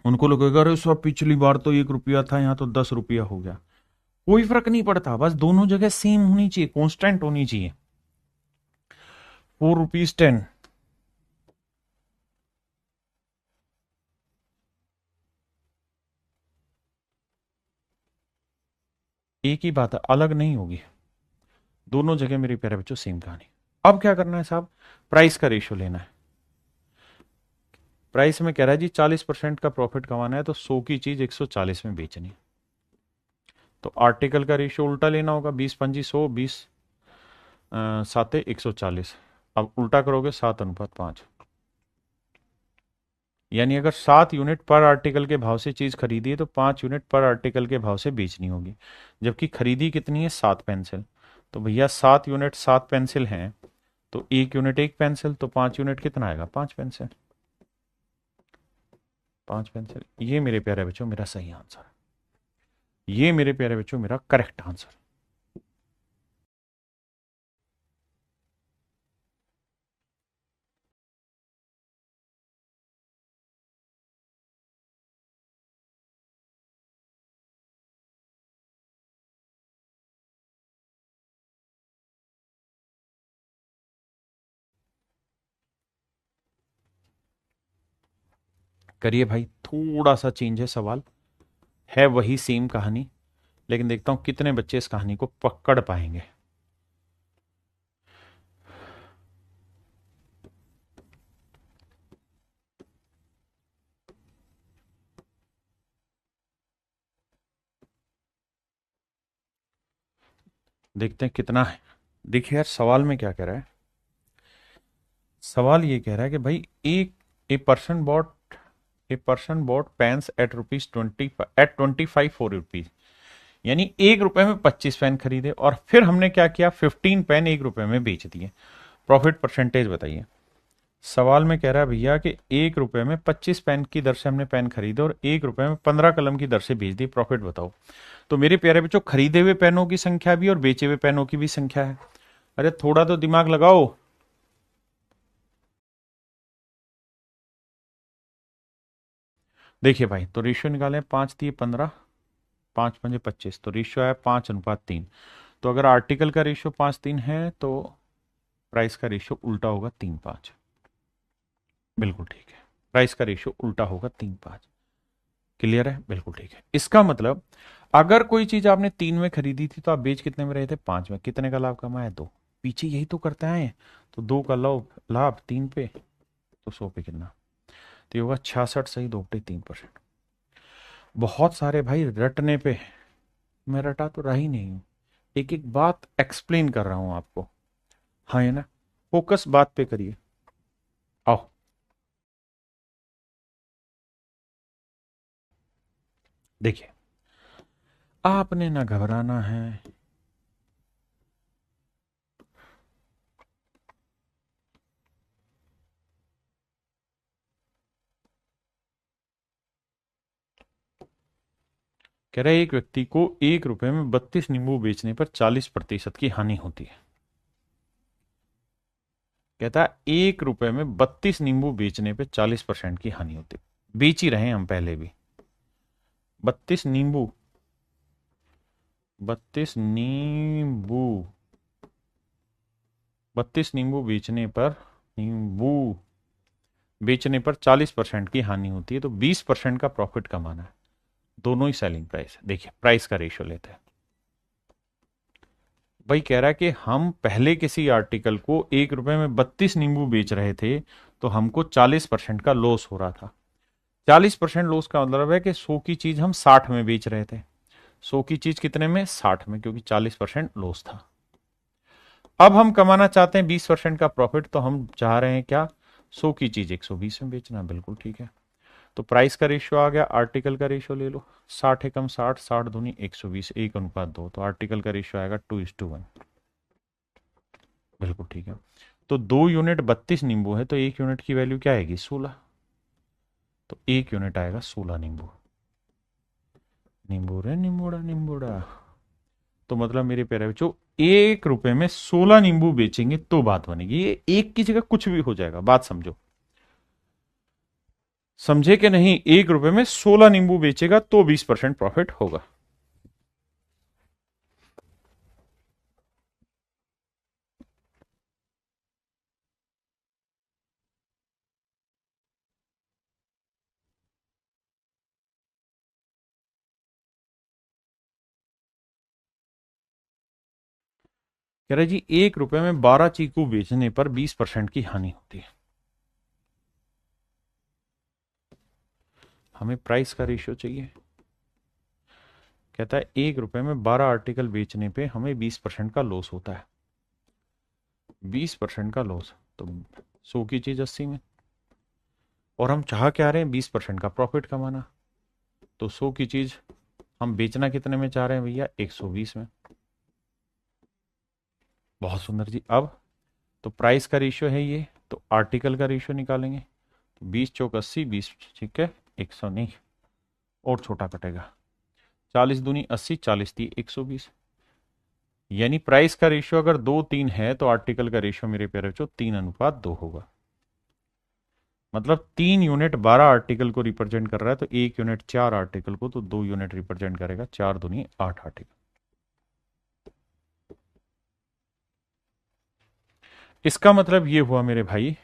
उनको लगेगा अरे सब पिछली बार तो 1 रुपया था, यहाँ तो 10 रुपया हो गया। कोई फर्क नहीं पड़ता, बस दोनों जगह सेम होनी चाहिए, कांस्टेंट होनी चाहिए। 4 रुपीज 10। एक ही बात है, अलग नहीं होगी, दोनों जगह मेरे प्यारे बच्चों सेम कहानी। अब क्या करना है साहब, प्राइस का रेशियो लेना है। प्राइस में कह रहा है जी 40% का प्रॉफिट कमाना है, तो 100 की चीज 140 में बेचनी है। तो आर्टिकल का रेशियो उल्टा लेना होगा, 20 × 5 = 100, 20 × 7 = 140। अब उल्टा करोगे 7:5। यानी अगर 7 यूनिट पर आर्टिकल के भाव से चीज खरीदी है तो 5 यूनिट पर आर्टिकल के भाव से बेचनी होगी, जबकि खरीदी कितनी है, 7 पेंसिल। तो भैया 7 यूनिट 7 पेंसिल हैं, तो 1 यूनिट 1 पेंसिल, तो 5 यूनिट कितना आएगा, 5 पेंसिल। 5 पेंसिल, ये मेरे प्यारे बच्चों मेरा सही आंसर है, ये मेरे प्यारे बच्चों मेरा करेक्ट आंसर। करिए भाई, थोड़ा सा चेंज है सवाल, है वही सेम कहानी, लेकिन देखता हूं कितने बच्चे इस कहानी को पकड़ पाएंगे। देखते हैं कितना है। देखिए यार, सवाल में क्या कह रहा है, सवाल ये कह रहा है कि भाई एक a person bought pens at ₹25 यानी 1 रुपए में 25 पेन खरीदे, और फिर हमने क्या किया, 15 पेन 1 रुपए में बेच दिए। प्रॉफिट परसेंटेज बताइए। सवाल में कह रहा है भैया कि 1 रुपए में 25 पेन की दर से हमने पेन खरीदे और 1 रुपए में 15 कलम की दर से बेच दी, प्रॉफिट बताओ। तो मेरे प्यारे बच्चों, खरीदे हुए पेनों की संख्या भी और बेचे हुए पेनों की भी संख्या है। अरे थोड़ा तो दिमाग लगाओ। देखिए भाई, तो रेशियो निकालें, 5×3 = 15, 5×5 = 25, तो रेशियो है 5:3। तो अगर आर्टिकल का रेशियो 5:3 है तो प्राइस का रेशियो उल्टा होगा 3:5। बिल्कुल ठीक है, प्राइस का रेशियो उल्टा होगा 3:5। क्लियर है, बिल्कुल ठीक है। इसका मतलब अगर कोई चीज आपने 3 में खरीदी थी तो आप बेच कितने में रहे थे, 5 में, कितने का लाभ कमाया, 2। पीछे यही तो करते आए हैं। तो 2 का लाभ लाभ 3 पे, तो 100 पे कितना, तो ये होगा 66 सही 2/3%। बहुत सारे भाई रटने पे, मैं रटा तो रहा ही नहीं हूं, एक एक बात एक्सप्लेन कर रहा हूं आपको। हाँ है ना, फोकस बात पे करिए। आओ, देखिए, आपने ना घबराना है। कह रहे एक व्यक्ति को 1 रुपए में 32 नींबू बेचने पर 40% की हानि होती है। कहता है 1 रुपए में 32 नींबू बेचने पे 40% की हानि होती है। बेच ही रहे हैं हम पहले भी। 32 नींबू, 32 नींबू, 32 नींबू बेचने पर 40% की हानि होती है, तो 20% का प्रॉफिट कमाना है। दोनों ही सेलिंग प्राइस है। देखिए प्राइस का रेशियो लेते हैं। भाई कह रहा है कि हम पहले किसी आर्टिकल को 1 रुपए में 32 नींबू बेच रहे थे, तो हमको 40% का लॉस हो रहा था। 40% लॉस का मतलब है कि 100 की चीज हम 60 में बेच रहे थे। 100 की चीज कितने में? 60 में, क्योंकि 40% लॉस था। अब हम कमाना चाहते हैं 20% का प्रॉफिट, तो हम चाह रहे हैं क्या? 100 की चीज 120 में बेचना। बिल्कुल ठीक है। तो प्राइस का रेशियो आ गया, आर्टिकल का रेशियो ले लो। 60 एकम 60, 60 दूनी 120, 1:2। तो आर्टिकल का रेशियो आएगा 2:1। बिल्कुल ठीक है। तो 2 यूनिट 32 नींबू है, तो 1 यूनिट की वैल्यू क्या आएगी? 16। तो 1 यूनिट आएगा 16 नींबू। नींबू रे नींबूड़ा नींबूड़ा। तो मतलब मेरे प्यारे बच्चों, 1 रुपए में 16 नींबू बेचेंगे तो बात बनेगी। ये एक की जगह कुछ भी हो जाएगा, बात समझो। समझे कि नहीं? 1 रुपए में 16 नींबू बेचेगा तो 20% प्रॉफिट होगा। कह रहे जी 1 रुपए में 12 चीकू बेचने पर 20% की हानि होती है। हमें प्राइस का रेशियो चाहिए। कहता है 1 रुपए में 12 आर्टिकल बेचने पे हमें 20% का लॉस होता है। 20% का लॉस, तो 100 की चीज 80 में, और हम चाह क्या रहे हैं? 20% का प्रॉफिट कमाना। तो 100 की चीज हम बेचना कितने में चाह रहे हैं भैया? 120 में। बहुत सुंदर जी। अब तो प्राइस का रेशियो है ये, तो आर्टिकल का रेशियो निकालेंगे। तो 20 चौक 80, 20 ठीक है 100 नहीं, और छोटा कटेगा। 40 दूनी 80, 40 थी 120। यानी प्राइस का रेशियो अगर 2:3 है, तो आर्टिकल का रेशियो मेरे प्यारे बच्चों 3:2 होगा। मतलब 3 यूनिट 12 आर्टिकल को रिप्रेजेंट कर रहा है, तो 1 यूनिट 4 आर्टिकल को, तो 2 यूनिट रिप्रेजेंट करेगा 4 दूनी 8 आर्टिकल। इसका मतलब ये हुआ मेरे भाई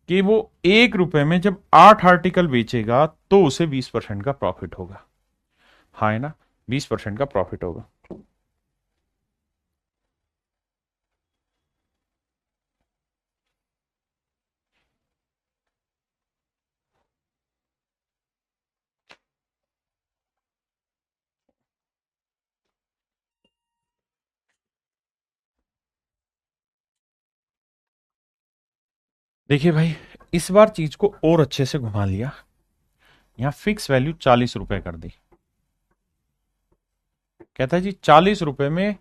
कि वो 1 रुपए में जब 8 आर्टिकल बेचेगा, तो उसे 20% का प्रॉफिट होगा। हाँ है ना? 20% का प्रॉफिट होगा। देखिए भाई, इस बार चीज को और अच्छे से घुमा लिया। यहां फिक्स वैल्यू 40 रुपए कर दी। कहता है जी 40 रुपए में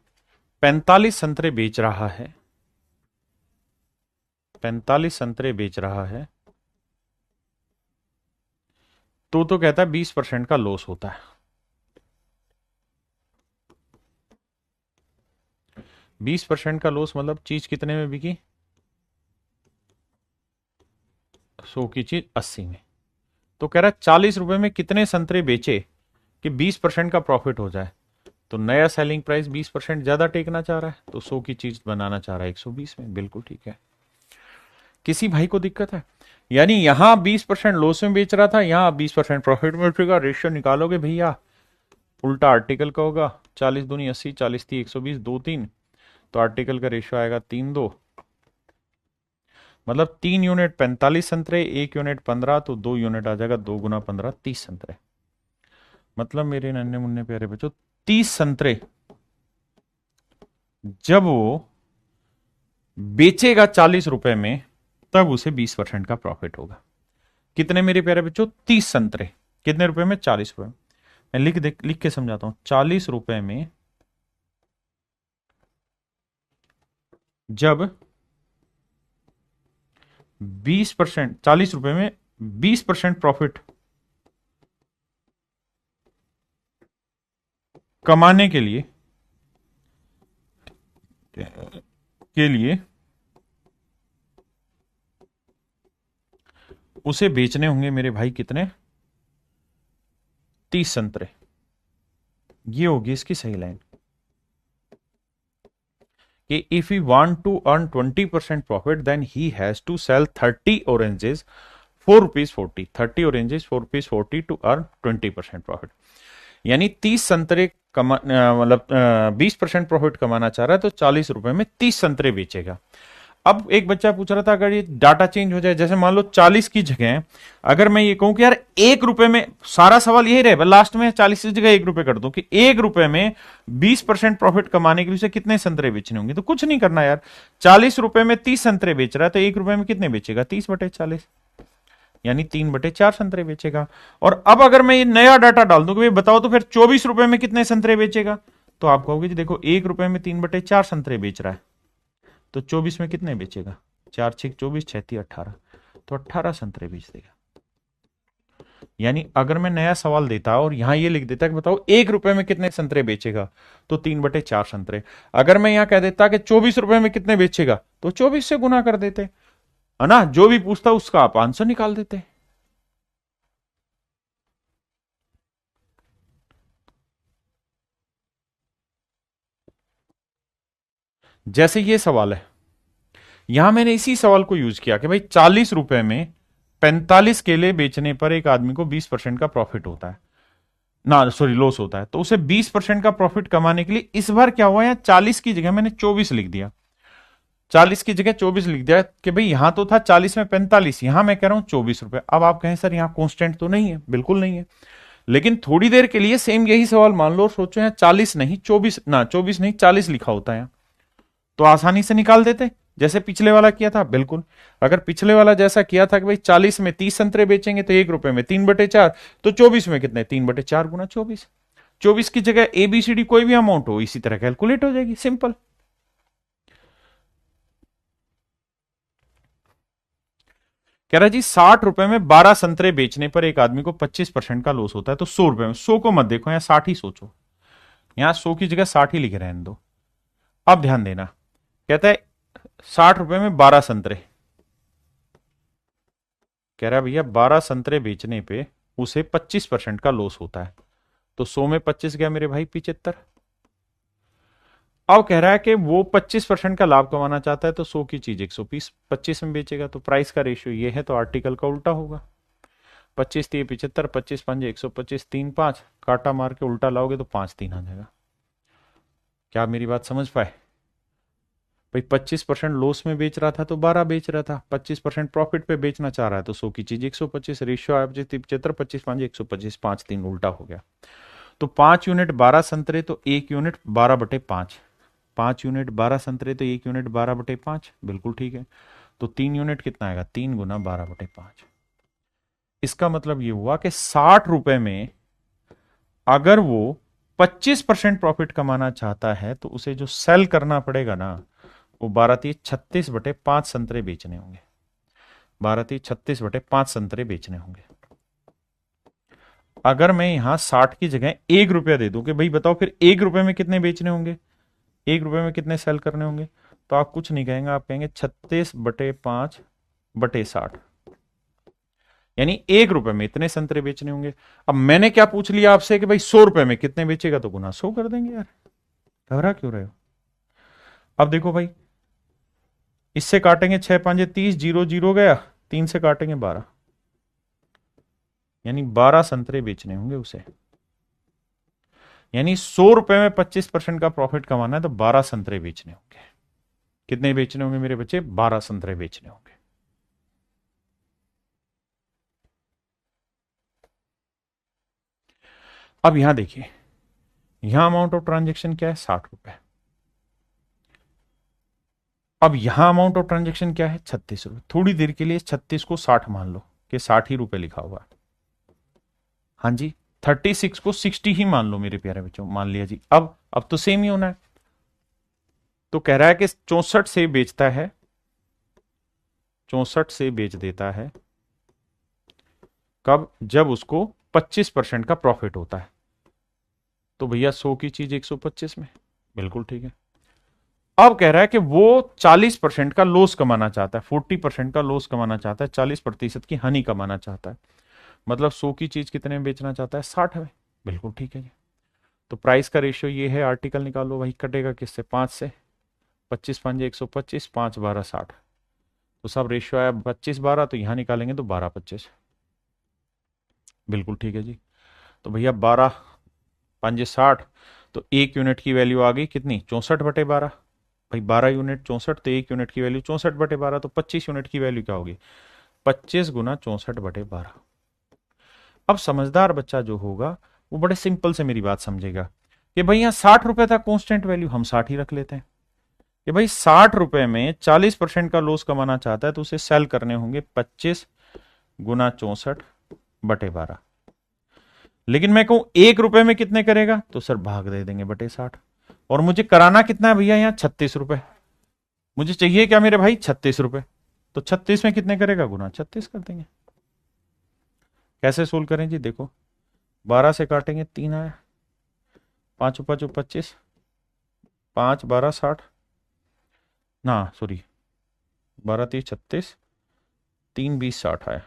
45 संतरे बेच रहा है, 45 संतरे बेच रहा है, तो कहता है 20% का लॉस होता है। 20% का लॉस मतलब चीज कितने में बिकी? 100 की चीज 80 में। तो कह रहा है 40 रुपए में कितने संतरे बेचे कि 20% का प्रॉफिट हो जाए। तो नया सेलिंग प्राइस 20% ज्यादा टेकना चाह रहा है, तो 100 की चीज बनाना चाह रहा है 120 में। बिल्कुल ठीक है। किसी भाई को दिक्कत है? यानी यहां 20% लॉस में बेच रहा था, यहां 20% प्रॉफिट में बेचेगा। रेशियो निकालोगे भैया, उल्टा आर्टिकल का होगा। 40 दूनी 80, 40 थी 120, 2:3। तो आर्टिकल का रेशियो आएगा 3:2। मतलब 3 यूनिट 45 संतरे, 1 यूनिट 15, तो 2 यूनिट आ जाएगा 2 × 15 30 संतरे। मतलब मेरे नन्हे मुन्ने प्यारे बच्चों, 30 संतरे जब वो बेचेगा 40 रुपए में, तब उसे 20% का प्रॉफिट होगा। कितने मेरे प्यारे बच्चों? 30 संतरे कितने रुपए में? 40 रुपए में। मैं लिख के समझाता हूं। 40 रुपए में जब 20%, 40 रुपए में 20% प्रॉफिट कमाने के लिए उसे बेचने होंगे मेरे भाई कितने, 30 संतरे। ये होगी इसकी सही लाइन कि if he want to earn 20% profit then he has to sell 30 oranges ₹4.40, 30 oranges ₹4.40 to earn 20% profit. यानी 30 संतरे मतलब 20% प्रॉफिट कमाना चाह रहा है तो 40 रुपए में 30 संतरे बेचेगा। अब एक बच्चा पूछ रहा था अगर ये डाटा चेंज हो जाए, जैसे मान लो 40 की जगह अगर मैं ये कहूं कि यार 1 रुपए में, सारा सवाल यही रहे लास्ट में 40 की जगह 1 रुपए कर दूं कि 1 रुपए में 20% प्रॉफिट कमाने के लिए उसे कितने संतरे बेचने होंगे, तो कुछ नहीं करना यार, 40 रुपए में 30 संतरे बेच रहा है तो 1 रुपए में कितने बेचेगा, 30/40, यानी 3/4 संतरे बेचेगा। और अब अगर मैं ये नया डाटा डाल दूं कि भाई बताओ तो फिर 24 रुपए में कितने संतरे बेचेगा, तो आप कहोगे जी देखो 1 रुपए में 3/4 संतरे बेच रहा है तो 24 में कितने बेचेगा, 4×6 = 24, 6×3 = 18, तो 18 संतरे बेच देगा। यानी अगर मैं नया सवाल देता और यहां ये लिख देता कि बताओ 1 रुपए में कितने संतरे बेचेगा, तो 3/4 संतरे। अगर मैं यहां कह देता कि 24 रुपए में कितने बेचेगा, तो 24 से गुना कर देते, है ना, जो भी पूछता उसका आप आंसर निकाल देते। जैसे ये सवाल है, यहां मैंने इसी सवाल को यूज किया कि भाई 40 रुपए में 45 केले बेचने पर एक आदमी को 20% का प्रॉफिट होता है ना, सॉरी लॉस होता है, तो उसे 20% का प्रॉफिट कमाने के लिए इस बार क्या हुआ, यहाँ 40 की जगह मैंने 24 लिख दिया, 40 की जगह 24 लिख दिया कि भाई यहां तो था 40 में 45, यहां मैं कह रहा हूं 24 रुपए। अब आप कहें सर यहां कांस्टेंट तो नहीं है, बिल्कुल नहीं है, लेकिन थोड़ी देर के लिए सेम यही सवाल मान लो और सोचो यहाँ 40 नहीं 24, ना 24 नहीं 40 लिखा होता है, तो आसानी से निकाल देते जैसे पिछले वाला किया था। बिल्कुल, अगर पिछले वाला जैसा किया था कि भाई 40 में 30 संतरे बेचेंगे तो 1 रुपए में 3/4, तो 24 में कितने, 3/4 × 24, 24 की जगह ABCD कोई भी अमाउंट हो इसी तरह कैलकुलेट हो जाएगी, सिंपल। कह रहा जी 60 रुपए में 12 संतरे बेचने पर एक आदमी को 25% का लॉस होता है, तो 100 रुपए में, 100 को मत देखो यहां 60 ही सोचो, यहां 100 की जगह 60 ही लिखे रहने दो। अब ध्यान देना, कहता है 60 रुपए में 12 संतरे, कह रहा है भैया 12 संतरे बेचने पे उसे 25% का लॉस होता है, तो 100 में 25 गया मेरे भाई 75। अब कह रहा है कि वो 25% का लाभ कमाना चाहता है तो 100 की चीज 120 25 में बेचेगा, तो प्राइस का रेशियो ये है, तो आर्टिकल का उल्टा होगा। 25×3 = 75, 25×5 = 125, 3×5 काटा मार के उल्टा लाओगे तो 5×3 आ जाएगा। क्या मेरी बात समझ पाए भाई, 25% लॉस में बेच रहा था तो 12 बेच रहा था, 25% प्रॉफिट पे बेचना चाह रहा है तो 100 की चीज 125, रेशियो आया 75, 25×5 = 125, 5×3 उल्टा हो गया। तो 5 यूनिट 12 संतरे तो 1 यूनिट 12/5, 5 यूनिट 12 संतरे तो 1 यूनिट 12/5, बिल्कुल ठीक है। तो 3 यूनिट कितना आएगा, 3 × 12/5। इसका मतलब ये हुआ कि 60 रुपए में अगर वो 25% प्रॉफिट कमाना चाहता है तो उसे जो सेल करना पड़ेगा ना, वो 12×3 = 36/5 संतरे बेचने होंगे, 12×3 = 36/5 संतरे बेचने होंगे। अगर मैं यहां 60 की जगह 1 रुपया दे दूं कि भाई बताओ फिर 1 रुपए में कितने बेचने होंगे, 1 रुपए में कितने सेल करने होंगे, तो आप कुछ नहीं कहेंगे, आप कहेंगे 36/5/60, यानी 1 रुपए में इतने संतरे बेचने होंगे। अब मैंने क्या पूछ लिया आपसे कि भाई 100 रुपए में कितने बेचेगा, तो गुना 100 कर देंगे यार, घबरा क्यों रहे हो। अब देखो भाई, इससे काटेंगे 6×5 = 30, 0 0 गया, 3 से काटेंगे 12, यानी 12 संतरे बेचने होंगे उसे। यानी 100 रुपए में 25% का प्रॉफिट कमाना है तो 12 संतरे बेचने होंगे। कितने बेचने होंगे मेरे बच्चे, 12 संतरे बेचने होंगे। अब यहां देखिए, यहां अमाउंट ऑफ ट्रांजेक्शन क्या है, 60 रुपए। अब यहां अमाउंट ऑफ ट्रांजेक्शन क्या है, 36 रुपए। थोड़ी देर के लिए 36 को 60 मान लो कि 60 ही रुपए लिखा हुआ है। हाँ जी, 36 को 60 ही मान लो मेरे प्यारे बच्चों, मान लिया जी। अब तो सेम ही होना है। तो कह रहा है कि 64 से बेचता है, 64 से बेच देता है कब? जब उसको 25% का प्रॉफिट होता है। तो भैया 100 की चीज 125 में, बिल्कुल ठीक है। अब कह रहा है कि वो 40% का लॉस कमाना चाहता है, 40% का लॉस कमाना चाहता है, 40% की हानि कमाना चाहता है। मतलब 100 की चीज कितने में बेचना चाहता है? 60 में, बिल्कुल ठीक है जी। तो प्राइस का रेशियो ये है, आर्टिकल निकालो भाई, कटेगा किससे? 5 से। 25 पंजे 125, 5 12 60। तो सब रेशियो आया 25 12, तो यहां निकालेंगे तो 12 25, बिल्कुल ठीक है जी। तो भैया 12 पंजे 60, तो 1 यूनिट की वैल्यू आ गई कितनी? 64/12। भाई 12 यूनिट 64, तो 1 यूनिट की वैल्यू 64/12, तो 25 यूनिट की वैल्यू क्या होगी? 25 गुना 64/12। अब समझदार बच्चा जो होगा वो बड़े सिंपल से मेरी बात समझेगा कि भाई यहाँ 60 रुपए था कांस्टेंट वैल्यू, हम 60 ही रख लेते हैं। कि भाई 60 रुपए में 40% का लॉस कमाना चाहता है, तो उसे सेल करने होंगे 25 गुना 64/12। लेकिन मैं कहूं 1 रुपए में कितने करेगा? तो सर भाग दे देंगे बटे 60। और मुझे कराना कितना है भैया? यहाँ 36 रुपए। मुझे चाहिए क्या मेरे भाई? 36 रुपए। तो 36 में कितने करेगा? गुना 36 कर देंगे। कैसे सोल्व करें जी? देखो 12 से काटेंगे 3 आया, 5 5 25, 5 12 60, ना सॉरी 12 30 36, 3 20 60 आया।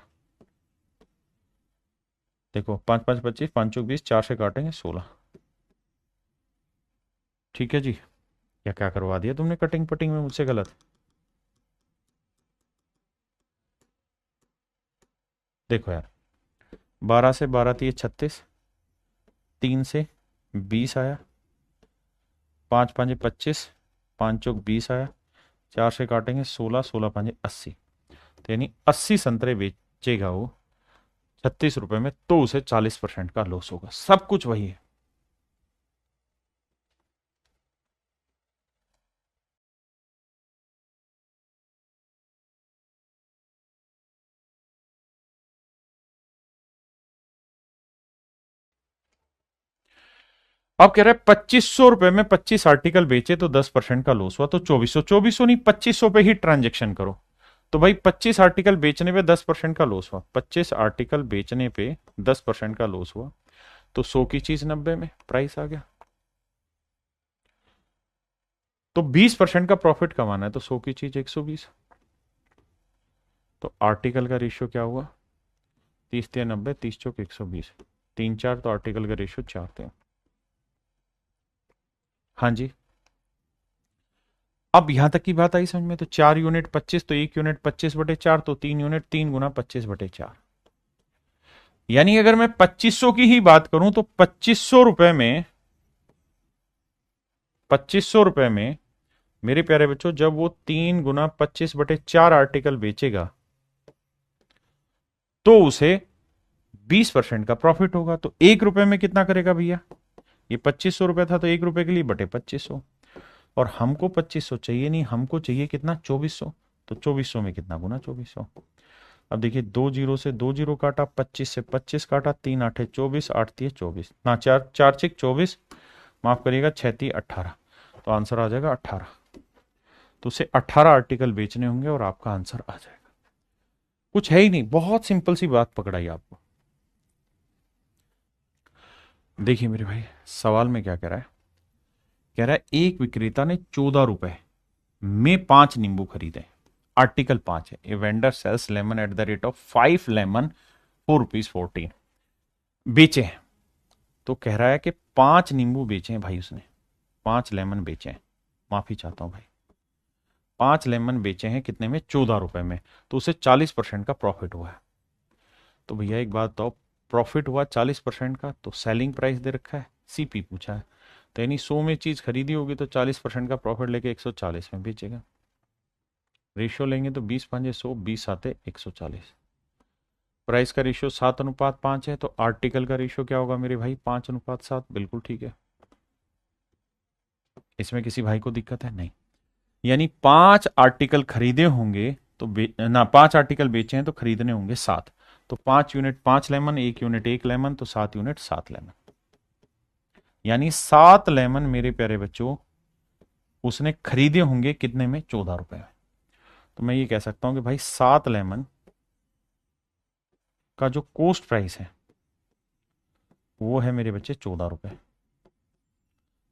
देखो 5 5 25, 5 20, 4 से काटेंगे 16। ठीक है जी। या क्या करवा दिया तुमने कटिंग पटिंग में मुझसे गलत? देखो यार 12 से 12 थी 36, 3 से 20 आया, 5 5 25, 5 चौक 20 आया, 4 से काटेंगे 16, 16 5 80। तो यानी 80 संतरे बेचेगा वो 36 रुपए में, तो उसे 40% का लॉस होगा। सब कुछ वही है। अब कह रहा है 2500 रुपए में 25 आर्टिकल बेचे तो 10% का लॉस हुआ, तो 2400, 2400 नहीं 2500 पे ही ट्रांजेक्शन करो। तो भाई 25 आर्टिकल बेचने पे 10% का लॉस हुआ, 25 आर्टिकल बेचने पे 10% का लॉस हुआ, तो 100 की चीज 90 में प्राइस आ गया। तो 20% का प्रॉफिट कमाना है, तो 100 की चीज 120। तो आर्टिकल का रेशियो क्या हुआ? 30 × 90, 30 चौक 120, 3 4, तो आर्टिकल का रेशियो 4 थे। हाँ जी। अब यहां तक की बात आई समझ में? तो 4 यूनिट 25, तो 1 यूनिट 25/4, तो 3 यूनिट 3 गुना 25/4। यानी अगर मैं 2500 की ही बात करूं तो 2500 रुपए में मेरे प्यारे बच्चों, जब वो 3 गुना 25/4 आर्टिकल बेचेगा तो उसे 20% का प्रॉफिट होगा। तो 1 रुपए में कितना करेगा भैया? ये 2500 रुपए था, तो 1 रुपए के लिए बटे 2500। और हमको 2500 चाहिए नहीं, हमको चाहिए कितना? 2400। तो 2400 में कितना? गुना 2400। अब देखिए 2 जीरो से 2 जीरो काटा, 25 से 25 काटा, 3 8 24, 8 3 24, ना 4 4 6 24, माफ करिएगा 6 3 18। तो आंसर आ जाएगा 18। तो उसे 18 आर्टिकल बेचने होंगे और आपका आंसर आ जाएगा। कुछ है ही नहीं, बहुत सिंपल सी बात पकड़ाई आपको। देखिए मेरे भाई सवाल में क्या कह रहा है? कह रहा है एक विक्रेता ने 14 रुपए में 5 नींबू खरीदे। आर्टिकल 5 है, a vendor sells lemon at the rate of 5 lemon 4 rupees 14 बेचे हैं। तो कह रहा है कि 5 नींबू बेचे हैं भाई उसने, 5 लेमन बेचे हैं, माफी चाहता हूं भाई, 5 लेमन बेचे हैं कितने में? 14 रुपए में। तो उसे 40% का प्रॉफिट हुआ है। तो भैया एक बात बताओ, प्रॉफिट हुआ 40% का, तो सेलिंग प्राइस दे रखा है, सीपी पूछा है। तो यानी 100 में चीज खरीदी होगी तो 40% का प्रॉफिट लेके 140 में बेचेगा। रेशियो लेंगे तो 20 5 100, 20 आते 140। प्राइस का रेशियो 7:5 है, तो आर्टिकल का रेशियो क्या होगा मेरे भाई? 5:7। बिल्कुल ठीक है, इसमें किसी भाई को दिक्कत है? नहीं। यानी 5 आर्टिकल खरीदे होंगे तो ना 5 आर्टिकल बेचे हैं तो खरीदने होंगे 7। तो 5 यूनिट 5 लेमन, 1 यूनिट 1 लेमन, तो 7 यूनिट 7 लेमन, यानी 7 लेमन मेरे प्यारे बच्चों उसने खरीदे होंगे कितने में, 14 रुपए में। तो मैं ये कह सकता हूं कि भाई 7 लेमन का जो कोस्ट प्राइस है वो है मेरे बच्चे 14 रुपए।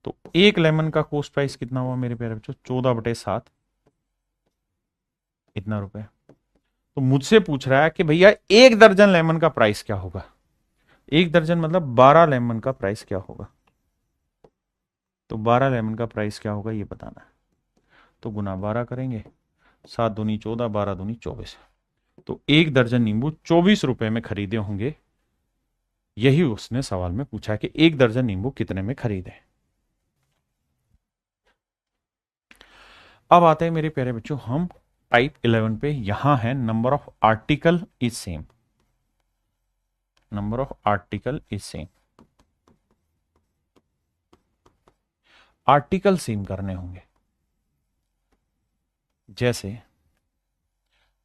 तो 1 लेमन का कोस्ट प्राइस कितना हुआ मेरे प्यारे बच्चों, 14/7, इतना रुपए। तो मुझसे पूछ रहा है कि भैया 1 दर्जन लेमन का प्राइस क्या होगा, 1 दर्जन मतलब 12 लेमन का प्राइस क्या होगा। तो 12 लेमन का प्राइस क्या होगा ये बताना है। तो गुना 12 करेंगे, 7 दूनी 14, 12 दूनी 24। तो 1 दर्जन नींबू 24 रुपए में खरीदे होंगे, यही उसने सवाल में पूछा कि 1 दर्जन नींबू कितने में खरीदे। अब आते हैं मेरे प्यारे बच्चों हम टाइप 11 पे। यहां है number of article is same, number of article is same. Article same करने होंगे, जैसे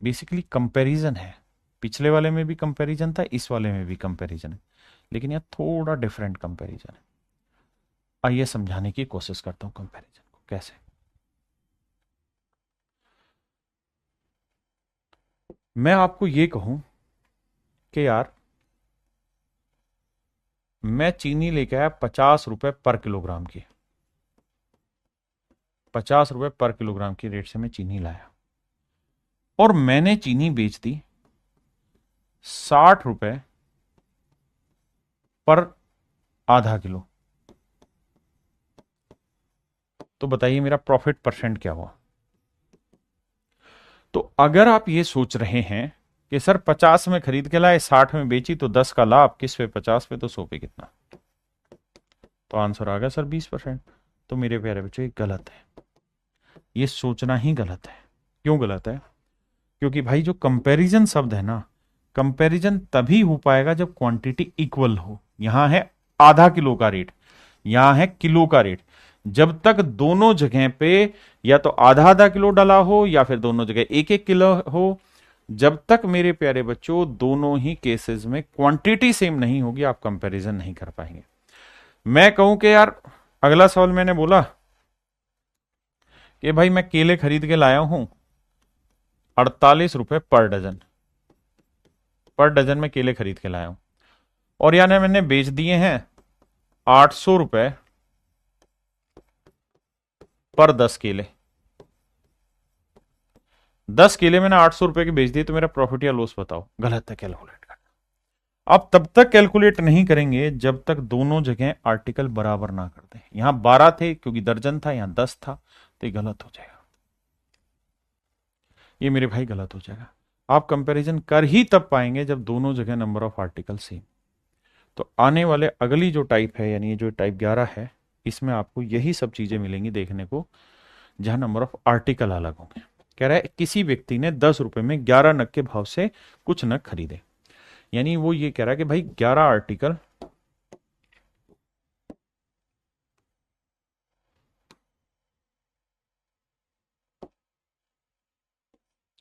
बेसिकली कंपैरिजन है, पिछले वाले में भी कंपैरिजन था, इस वाले में भी कंपैरिजन है, लेकिन यह थोड़ा डिफरेंट कंपैरिजन है। आइए समझाने की कोशिश करता हूं कंपैरिजन को कैसे। मैं आपको यह कहूं कि यार मैं चीनी लेके आया 50 रुपए पर किलोग्राम की, 50 रुपए पर किलोग्राम की रेट से मैं चीनी लाया, और मैंने चीनी बेच दी 60 रुपए पर आधा किलो। तो बताइए मेरा प्रॉफिट परसेंट क्या हुआ। तो अगर आप ये सोच रहे हैं कि सर 50 में खरीद के लाए 60 में बेची तो 10 का लाभ, किस पे 50 पे तो 100 पे कितना, तो आंसर आ गया सर 20%। तो मेरे प्यारे बच्चों ये गलत है, ये सोचना ही गलत है। क्यों गलत है, क्योंकि भाई जो कंपैरिजन शब्द है ना, कंपैरिजन तभी हो पाएगा जब क्वांटिटी इक्वल हो। यहां है आधा किलो का रेट, यहां है किलो का रेट। जब तक दोनों जगह पे या तो आधा आधा किलो डाला हो या फिर दोनों जगह 1 1 किलो हो, जब तक मेरे प्यारे बच्चों दोनों ही केसेस में क्वांटिटी सेम नहीं होगी आप कंपैरिजन नहीं कर पाएंगे। मैं कहूं कि यार अगला सवाल मैंने बोला कि भाई मैं केले खरीद के लाया हूं 48 रुपए पर डजन, पर डजन में केले खरीद के लाया हूं, और यानी मैंने बेच दिए हैं 800 रुपए पर 10 केले। 10 केले मैंने 800 रुपए के बेच दिए, तो मेरा प्रॉफिट या लॉस बताओ। गलत है, कैलकुलेट करना। आप तब तक कैलकुलेट नहीं करेंगे जब तक दोनों जगह आर्टिकल बराबर ना कर दें। यहां 12 थे क्योंकि दर्जन था, यहां 10 था, तो ये गलत हो जाएगा, ये मेरे भाई गलत हो जाएगा। आप कंपैरिजन कर ही तब पाएंगे जब दोनों जगह नंबर ऑफ आर्टिकल सेम। तो आने वाले अगली जो टाइप है, यानी जो टाइप 11 है, इसमें आपको यही सब चीजें मिलेंगी देखने को, जहां नंबर ऑफ आर्टिकल अलग होंगे। कह रहा है किसी व्यक्ति ने 10 रुपए में 11 नग के भाव से कुछ नग खरीदे, यानी वो ये कह रहा है कि भाई 11 आर्टिकल,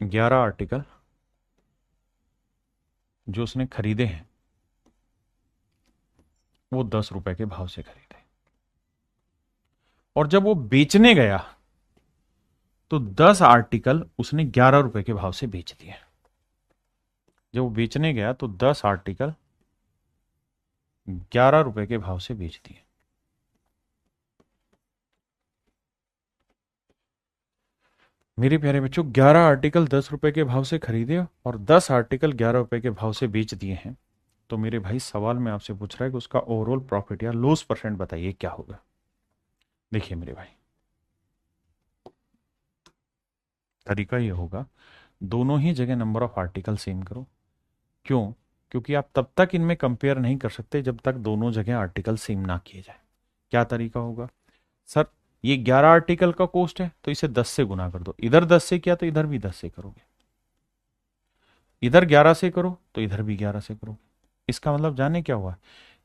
ग्यारह आर्टिकल जो उसने खरीदे हैं वो 10 रुपए के भाव से खरीदे, और जब वो बेचने गया तो 10 आर्टिकल उसने 11 रुपए के भाव से बेच दिए। जब वो बेचने गया तो 10 आर्टिकल 11 रुपए के भाव से बेच दिए। मेरे प्यारे बच्चों 11 आर्टिकल 10 रुपए के भाव से खरीदे और 10 आर्टिकल 11 रुपए के भाव से बेच दिए हैं। तो मेरे भाई सवाल में आपसे पूछ रहा है कि उसका ओवरऑल प्रॉफिट या लॉस परसेंट बताइए क्या होगा। देखिए मेरे भाई तरीका ये होगा, दोनों ही जगह नंबर ऑफ आर्टिकल सेम करो। क्यों, क्योंकि आप तब तक इनमें कंपेयर नहीं कर सकते जब तक दोनों जगह आर्टिकल सेम ना किए जाए। क्या तरीका होगा, सर ये 11 आर्टिकल का कॉस्ट है तो इसे 10 से गुना कर दो, इधर 10 से किया तो इधर भी 10 से करोगे, इधर 11 से करो तो इधर भी 11 से करोगे। इसका मतलब जाने क्या हुआ,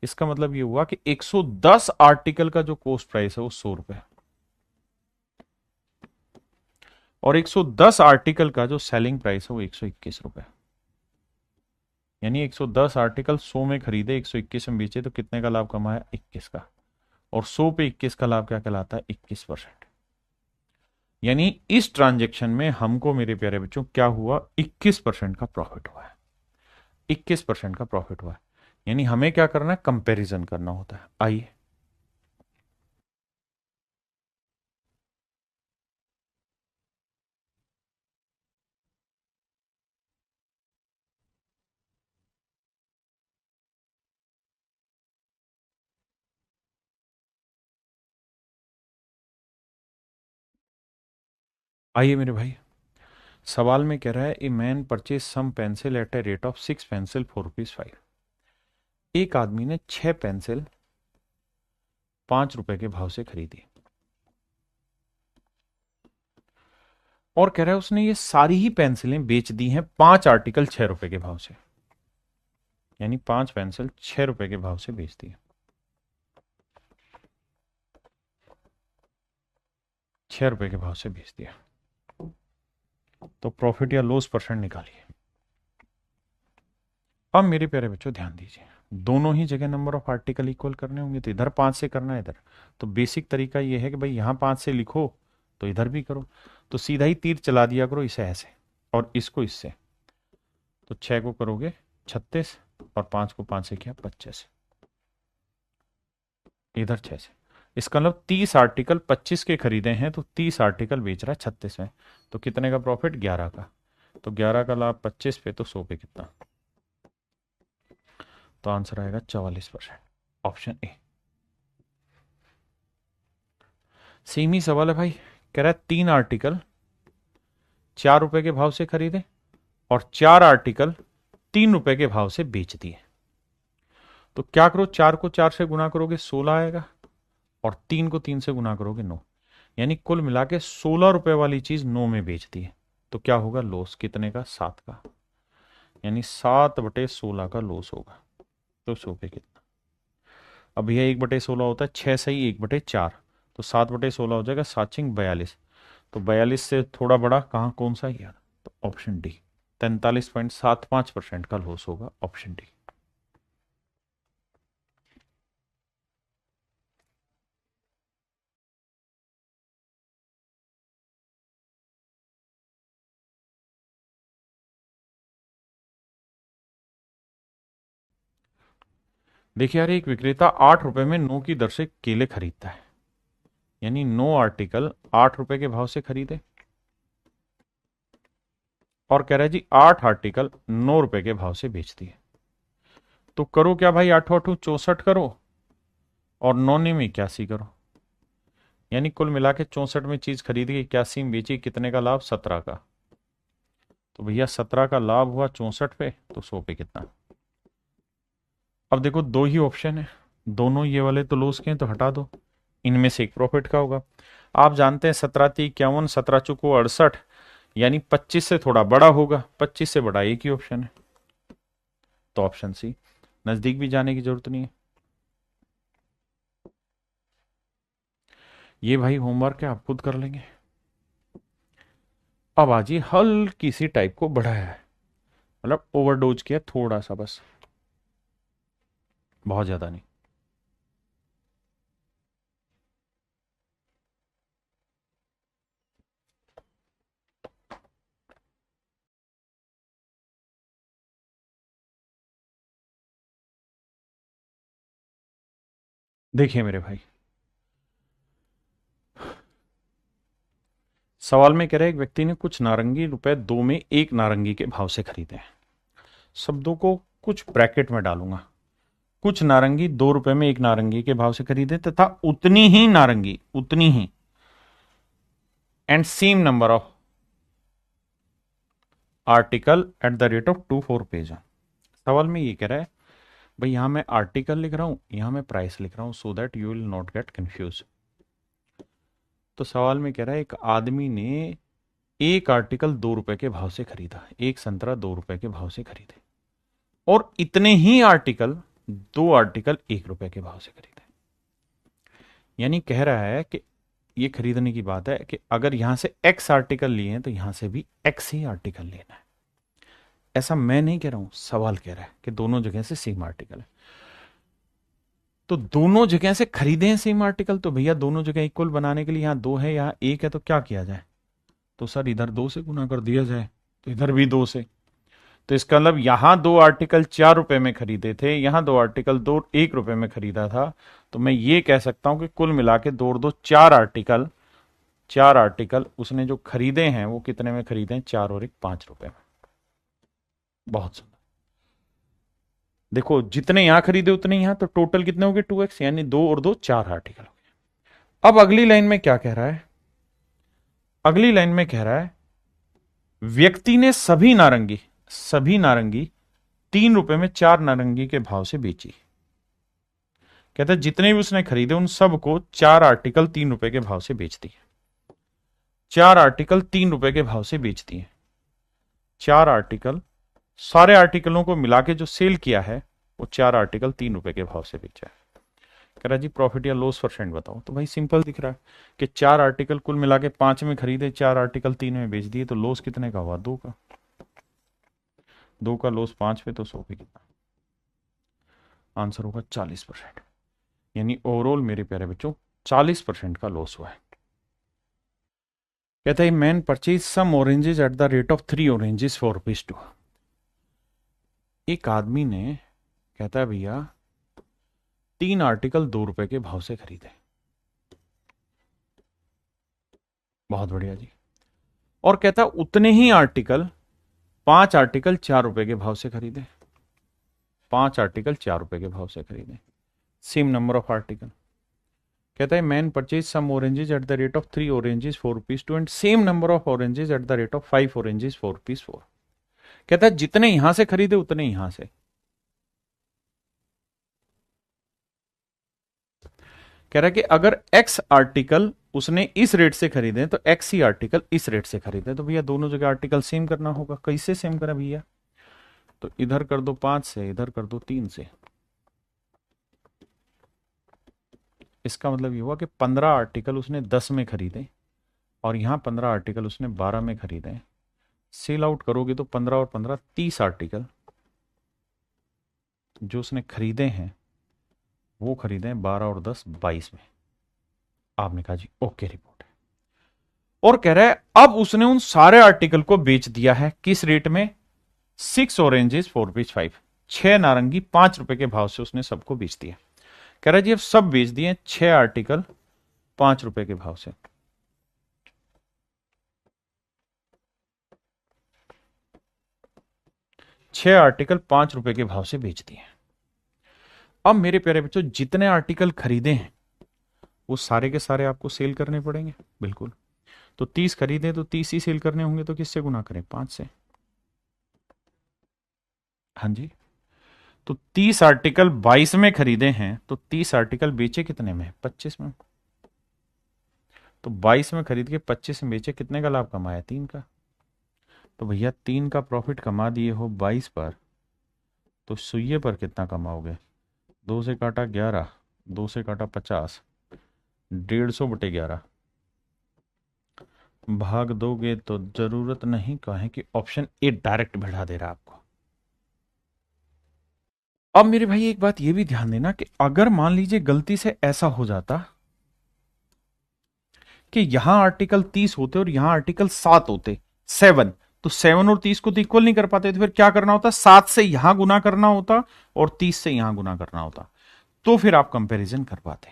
इसका मतलब ये हुआ कि 110 आर्टिकल का जो कॉस्ट प्राइस है वो 100 रुपए, और 110 आर्टिकल का जो सेलिंग प्राइस है वो 121 रुपए। यानी 110 आर्टिकल 100 में खरीदे, 121 में बेचे, तो कितने का लाभ कमाया? 21 का। और 100 पे 21 का लाभ क्या कहलाता है? 21%। यानी इस ट्रांजेक्शन में हमको मेरे प्यारे बच्चों क्या हुआ? 21% का प्रॉफिट हुआ है। 21% का प्रॉफिट हुआ है। यानी हमें क्या करना है? कंपैरिजन करना होता है। आइए, आइए मेरे भाई, सवाल में कह रहा है a man purchase some pencil at a rate of 6 pencil ₹4.5। एक आदमी ने 6 पेंसिल 5 रुपए के भाव से खरीदी, और कह रहा है उसने ये सारी ही पेंसिलें बेच दी हैं 5 आर्टिकल 6 रुपए के भाव से। यानी 5 पेंसिल 6 रुपए के भाव से बेच दी, 6 रुपए के भाव से बेच दिया। तो प्रॉफिट या लॉस परसेंट निकालिए। अब मेरे प्यारे बच्चों ध्यान दीजिए, दोनों ही जगह नंबर ऑफ आर्टिकल इक्वल करने होंगे, तो इधर 5 से करना है इधर। तो बेसिक तरीका ये है कि भाई यहां 5 से लिखो तो इधर भी करो, तो सीधा ही तीर चला दिया करो इसे ऐसे और इसको इससे। तो 6 को करोगे 36 और 5 को 5 से किया 25, इधर 6 से। इसका मतलब 30 आर्टिकल 25 के खरीदे हैं, तो 30 आर्टिकल बेच रहा है 36 में। तो कितने का प्रॉफिट? 11 का। तो 11 का लाभ 25 पे, तो 100 पे कितना? तो आंसर आएगा 44%, ऑप्शन ए। सेम ही सवाल है भाई, कह रहा है 3 आर्टिकल 4 रुपए के भाव से खरीदे और 4 आर्टिकल 3 रुपए के भाव से बेच दिए। तो क्या करो, 4 को 4 से गुना करोगे 16 आएगा, और 3 को 3 से गुना करोगे 9। यानी कुल मिला के 16 रुपए वाली चीज 9 में बेच दी है। तो क्या होगा? लॉस कितने का? 7 का। यानी 7/16 का लॉस होगा। तो 100 पे कितना? अब यह 1/16 होता है 6 सही 1/4, तो 7/16 हो जाएगा 7×42। तो 42 से थोड़ा बड़ा कहाँ कौन सा यार? तो ऑप्शन डी, 43.75% का लॉस होगा, ऑप्शन डी। देखिए यार, एक विक्रेता 8 रुपए में 9 की दर से केले खरीदता है। यानी 9 आर्टिकल 8 रुपए के भाव से खरीदे, और कह रहा है जी 8 आर्टिकल 9 रुपए के भाव से बेच दिए। तो करो क्या भाई? 8 8 64 करो, और 9 में 81 करो। यानी कुल मिला के 64 में चीज खरीदी, 81 में बेची, कितने का लाभ? 17 का। तो भैया 17 का लाभ हुआ 64 पे, तो 100 पे कितना? अब देखो दो ही ऑप्शन है, दोनों ये वाले तो लॉस के हैं, तो हटा दो, इनमें से एक प्रॉफिट का होगा। आप जानते हैं 17×3 = 51, 17×4 = 68, यानी 25 से थोड़ा बड़ा होगा, 25 से बड़ा एक ही ऑप्शन है, तो ऑप्शन सी। नजदीक भी जाने की जरूरत नहीं है। ये भाई होमवर्क है, आप खुद कर लेंगे। अब आज हल्की सी टाइप को बढ़ाया है, मतलब ओवरडोज किया थोड़ा सा बस, बहुत ज्यादा नहीं। देखिए मेरे भाई, सवाल में कह रहे एक व्यक्ति ने कुछ नारंगी ₹2 में एक नारंगी के भाव से खरीदे हैं। शब्दों को कुछ ब्रैकेट में डालूंगा। कुछ नारंगी ₹2 में एक नारंगी के भाव से खरीदे तथा उतनी ही नारंगी, उतनी ही and same number of article at the rate of 2 4 सवाल में ये कह रहा है भाई, यहां मैं आर्टिकल लिख रहा हूं, यहां मैं प्राइस लिख रहा हूं, so that you will not get confuse. तो सवाल में कह रहा है एक आदमी ने एक आर्टिकल ₹2 के भाव से खरीदा, एक संतरा ₹2 के भाव से खरीदे, और इतने ही आर्टिकल, 2 आर्टिकल ₹1 के भाव से खरीदे। यानी कह रहा है कि ये खरीदने की बात है कि अगर यहां से एक्स आर्टिकल लिए हैं, तो यहां से भी एक्स ही आर्टिकल लेना है। ऐसा मैं नहीं कह रहा हूं, सवाल कह रहा है कि दोनों जगह से सेम आर्टिकल है। तो दोनों जगह से खरीदे हैं सेम आर्टिकल, तो भैया दोनों जगह इक्वल बनाने के लिए यहां दो है, यहां एक है, तो क्या किया जाए? तो सर इधर दो से गुना कर दिया जाए, तो इधर भी दो से। तो इसका मतलब यहां दो आर्टिकल 4 रुपए में खरीदे थे, यहां दो आर्टिकल 1 रुपए में खरीदा था। तो मैं ये कह सकता हूं कि कुल मिला के दो और दो चार आर्टिकल, चार आर्टिकल उसने जो खरीदे हैं वो कितने में खरीदे हैं? 4 और 1 5 रुपए में। बहुत सुंदर। देखो जितने यहां खरीदे उतने यहां, तो टोटल कितने हो गए? 2x, यानी दो और दो चार आर्टिकल हो गए। अब अगली लाइन में क्या कह रहा है? अगली लाइन में कह रहा है व्यक्ति ने सभी नारंगी 3 रुपए में 4 नारंगी के भाव से बेची। कहता है जितने भी उसने खरीदे उन सबको 4 आर्टिकल 3 रुपए के भाव से बेच दिए। 4 आर्टिकल 3 रुपए के भाव से बेच दिए। 4 आर्टिकल, सारे आर्टिकलों को मिला के जो सेल किया है वो 4 आर्टिकल 3 रुपए के भाव से बेचा है। कह रहा जी प्रॉफिट या लॉस परसेंट बताओ। तो भाई सिंपल दिख रहा है कि 4 आर्टिकल कुल मिला के 5 में खरीदे, 4 आर्टिकल 3 में बेच दिए, तो लॉस कितने का हुआ? 2 का। 2 का लॉस 5 पे, तो 100 पे कितना? आंसर होगा 40%। यानी ओवरऑल मेरे प्यारे बच्चों 40% का लॉस हुआ है। कहता है man purchase some oranges at the rate of 3 oranges for rupees 2। एक आदमी ने, कहता है भैया 3 आर्टिकल 2 रुपए के भाव से खरीदे। बहुत बढ़िया जी। और कहता उतने ही आर्टिकल 5 आर्टिकल 4 रुपए के भाव से खरीदे। 5 आर्टिकल 4 रुपए के भाव से खरीदे, सेम नंबर ऑफ आर्टिकल। कहता है man purchase some oranges at the rate of 3 oranges for rupees 2 and same number of oranges at the rate of 5 oranges for rupees 4। कहता है जितने यहां से खरीदे उतने यहां से। कह रहा है कि अगर x आर्टिकल उसने इस रेट से खरीदे तो x ही आर्टिकल इस रेट से खरीदे, तो भैया दोनों जगह आर्टिकल सेम करना होगा। कैसे सेम करें भैया? तो इधर कर दो 5 से, इधर कर दो 3 से। इसका मतलब ये हुआ कि 15 आर्टिकल उसने 10 में खरीदे और यहां 15 आर्टिकल उसने 12 में खरीदे। सेल आउट करोगे तो 15 और 15 30 आर्टिकल जो उसने खरीदे हैं वो खरीदे हैं 12 और 10 22 में। आपने कहा जी ओके रिपोर्ट है। और कह रहा है अब उसने उन सारे आर्टिकल को बेच दिया है किस रेट में? 6 ऑरेंजेस फॉर रुपीज 5। 6 नारंगी 5 रुपए के भाव से उसने सबको बेच दिया। कह रहा है जी अब सब बेच दिए 6 आर्टिकल 5 रुपए के भाव से। छह आर्टिकल 5 रुपए के भाव से बेच दिए। अब मेरे प्यारे बच्चों जितने आर्टिकल खरीदे हैं वो सारे के सारे आपको सेल करने पड़ेंगे। बिल्कुल। तो 30 खरीदे तो 30 ही सेल करने होंगे, तो किससे गुना करें? 5 से। हाँ जी। तो 30 आर्टिकल 22 में खरीदे हैं तो 30 आर्टिकल बेचे कितने में? 25 में। तो 22 में खरीद के 25 में बेचे, कितने का लाभ कमाया? 3 का। तो भैया 3 का प्रॉफिट कमा दिए हो 22 पर, तो सुइये पर कितना कमाओगे? 2 से काटा 11, 2 से काटा 50, 150/11 भाग दोगे तो जरूरत नहीं कहें कि ऑप्शन ए डायरेक्ट बढ़ा दे रहा आपको। अब मेरे भाई एक बात ये भी ध्यान देना कि अगर मान लीजिए गलती से ऐसा हो जाता कि यहां आर्टिकल 30 होते और यहां आर्टिकल 7 होते, 7, तो 7 और 30 को तो इक्वल नहीं कर पाते, तो फिर क्या करना होता? 7 से यहां गुना करना होता और 30 से यहां गुना करना होता, तो फिर आप कंपैरिजन कर पाते।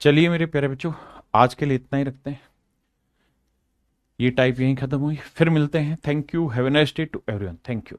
चलिए मेरे प्यारे बच्चों आज के लिए इतना ही रखते हैं। ये टाइप यहीं खत्म हुई, फिर मिलते हैं। Thank you, have a nice day to everyone. Thank you.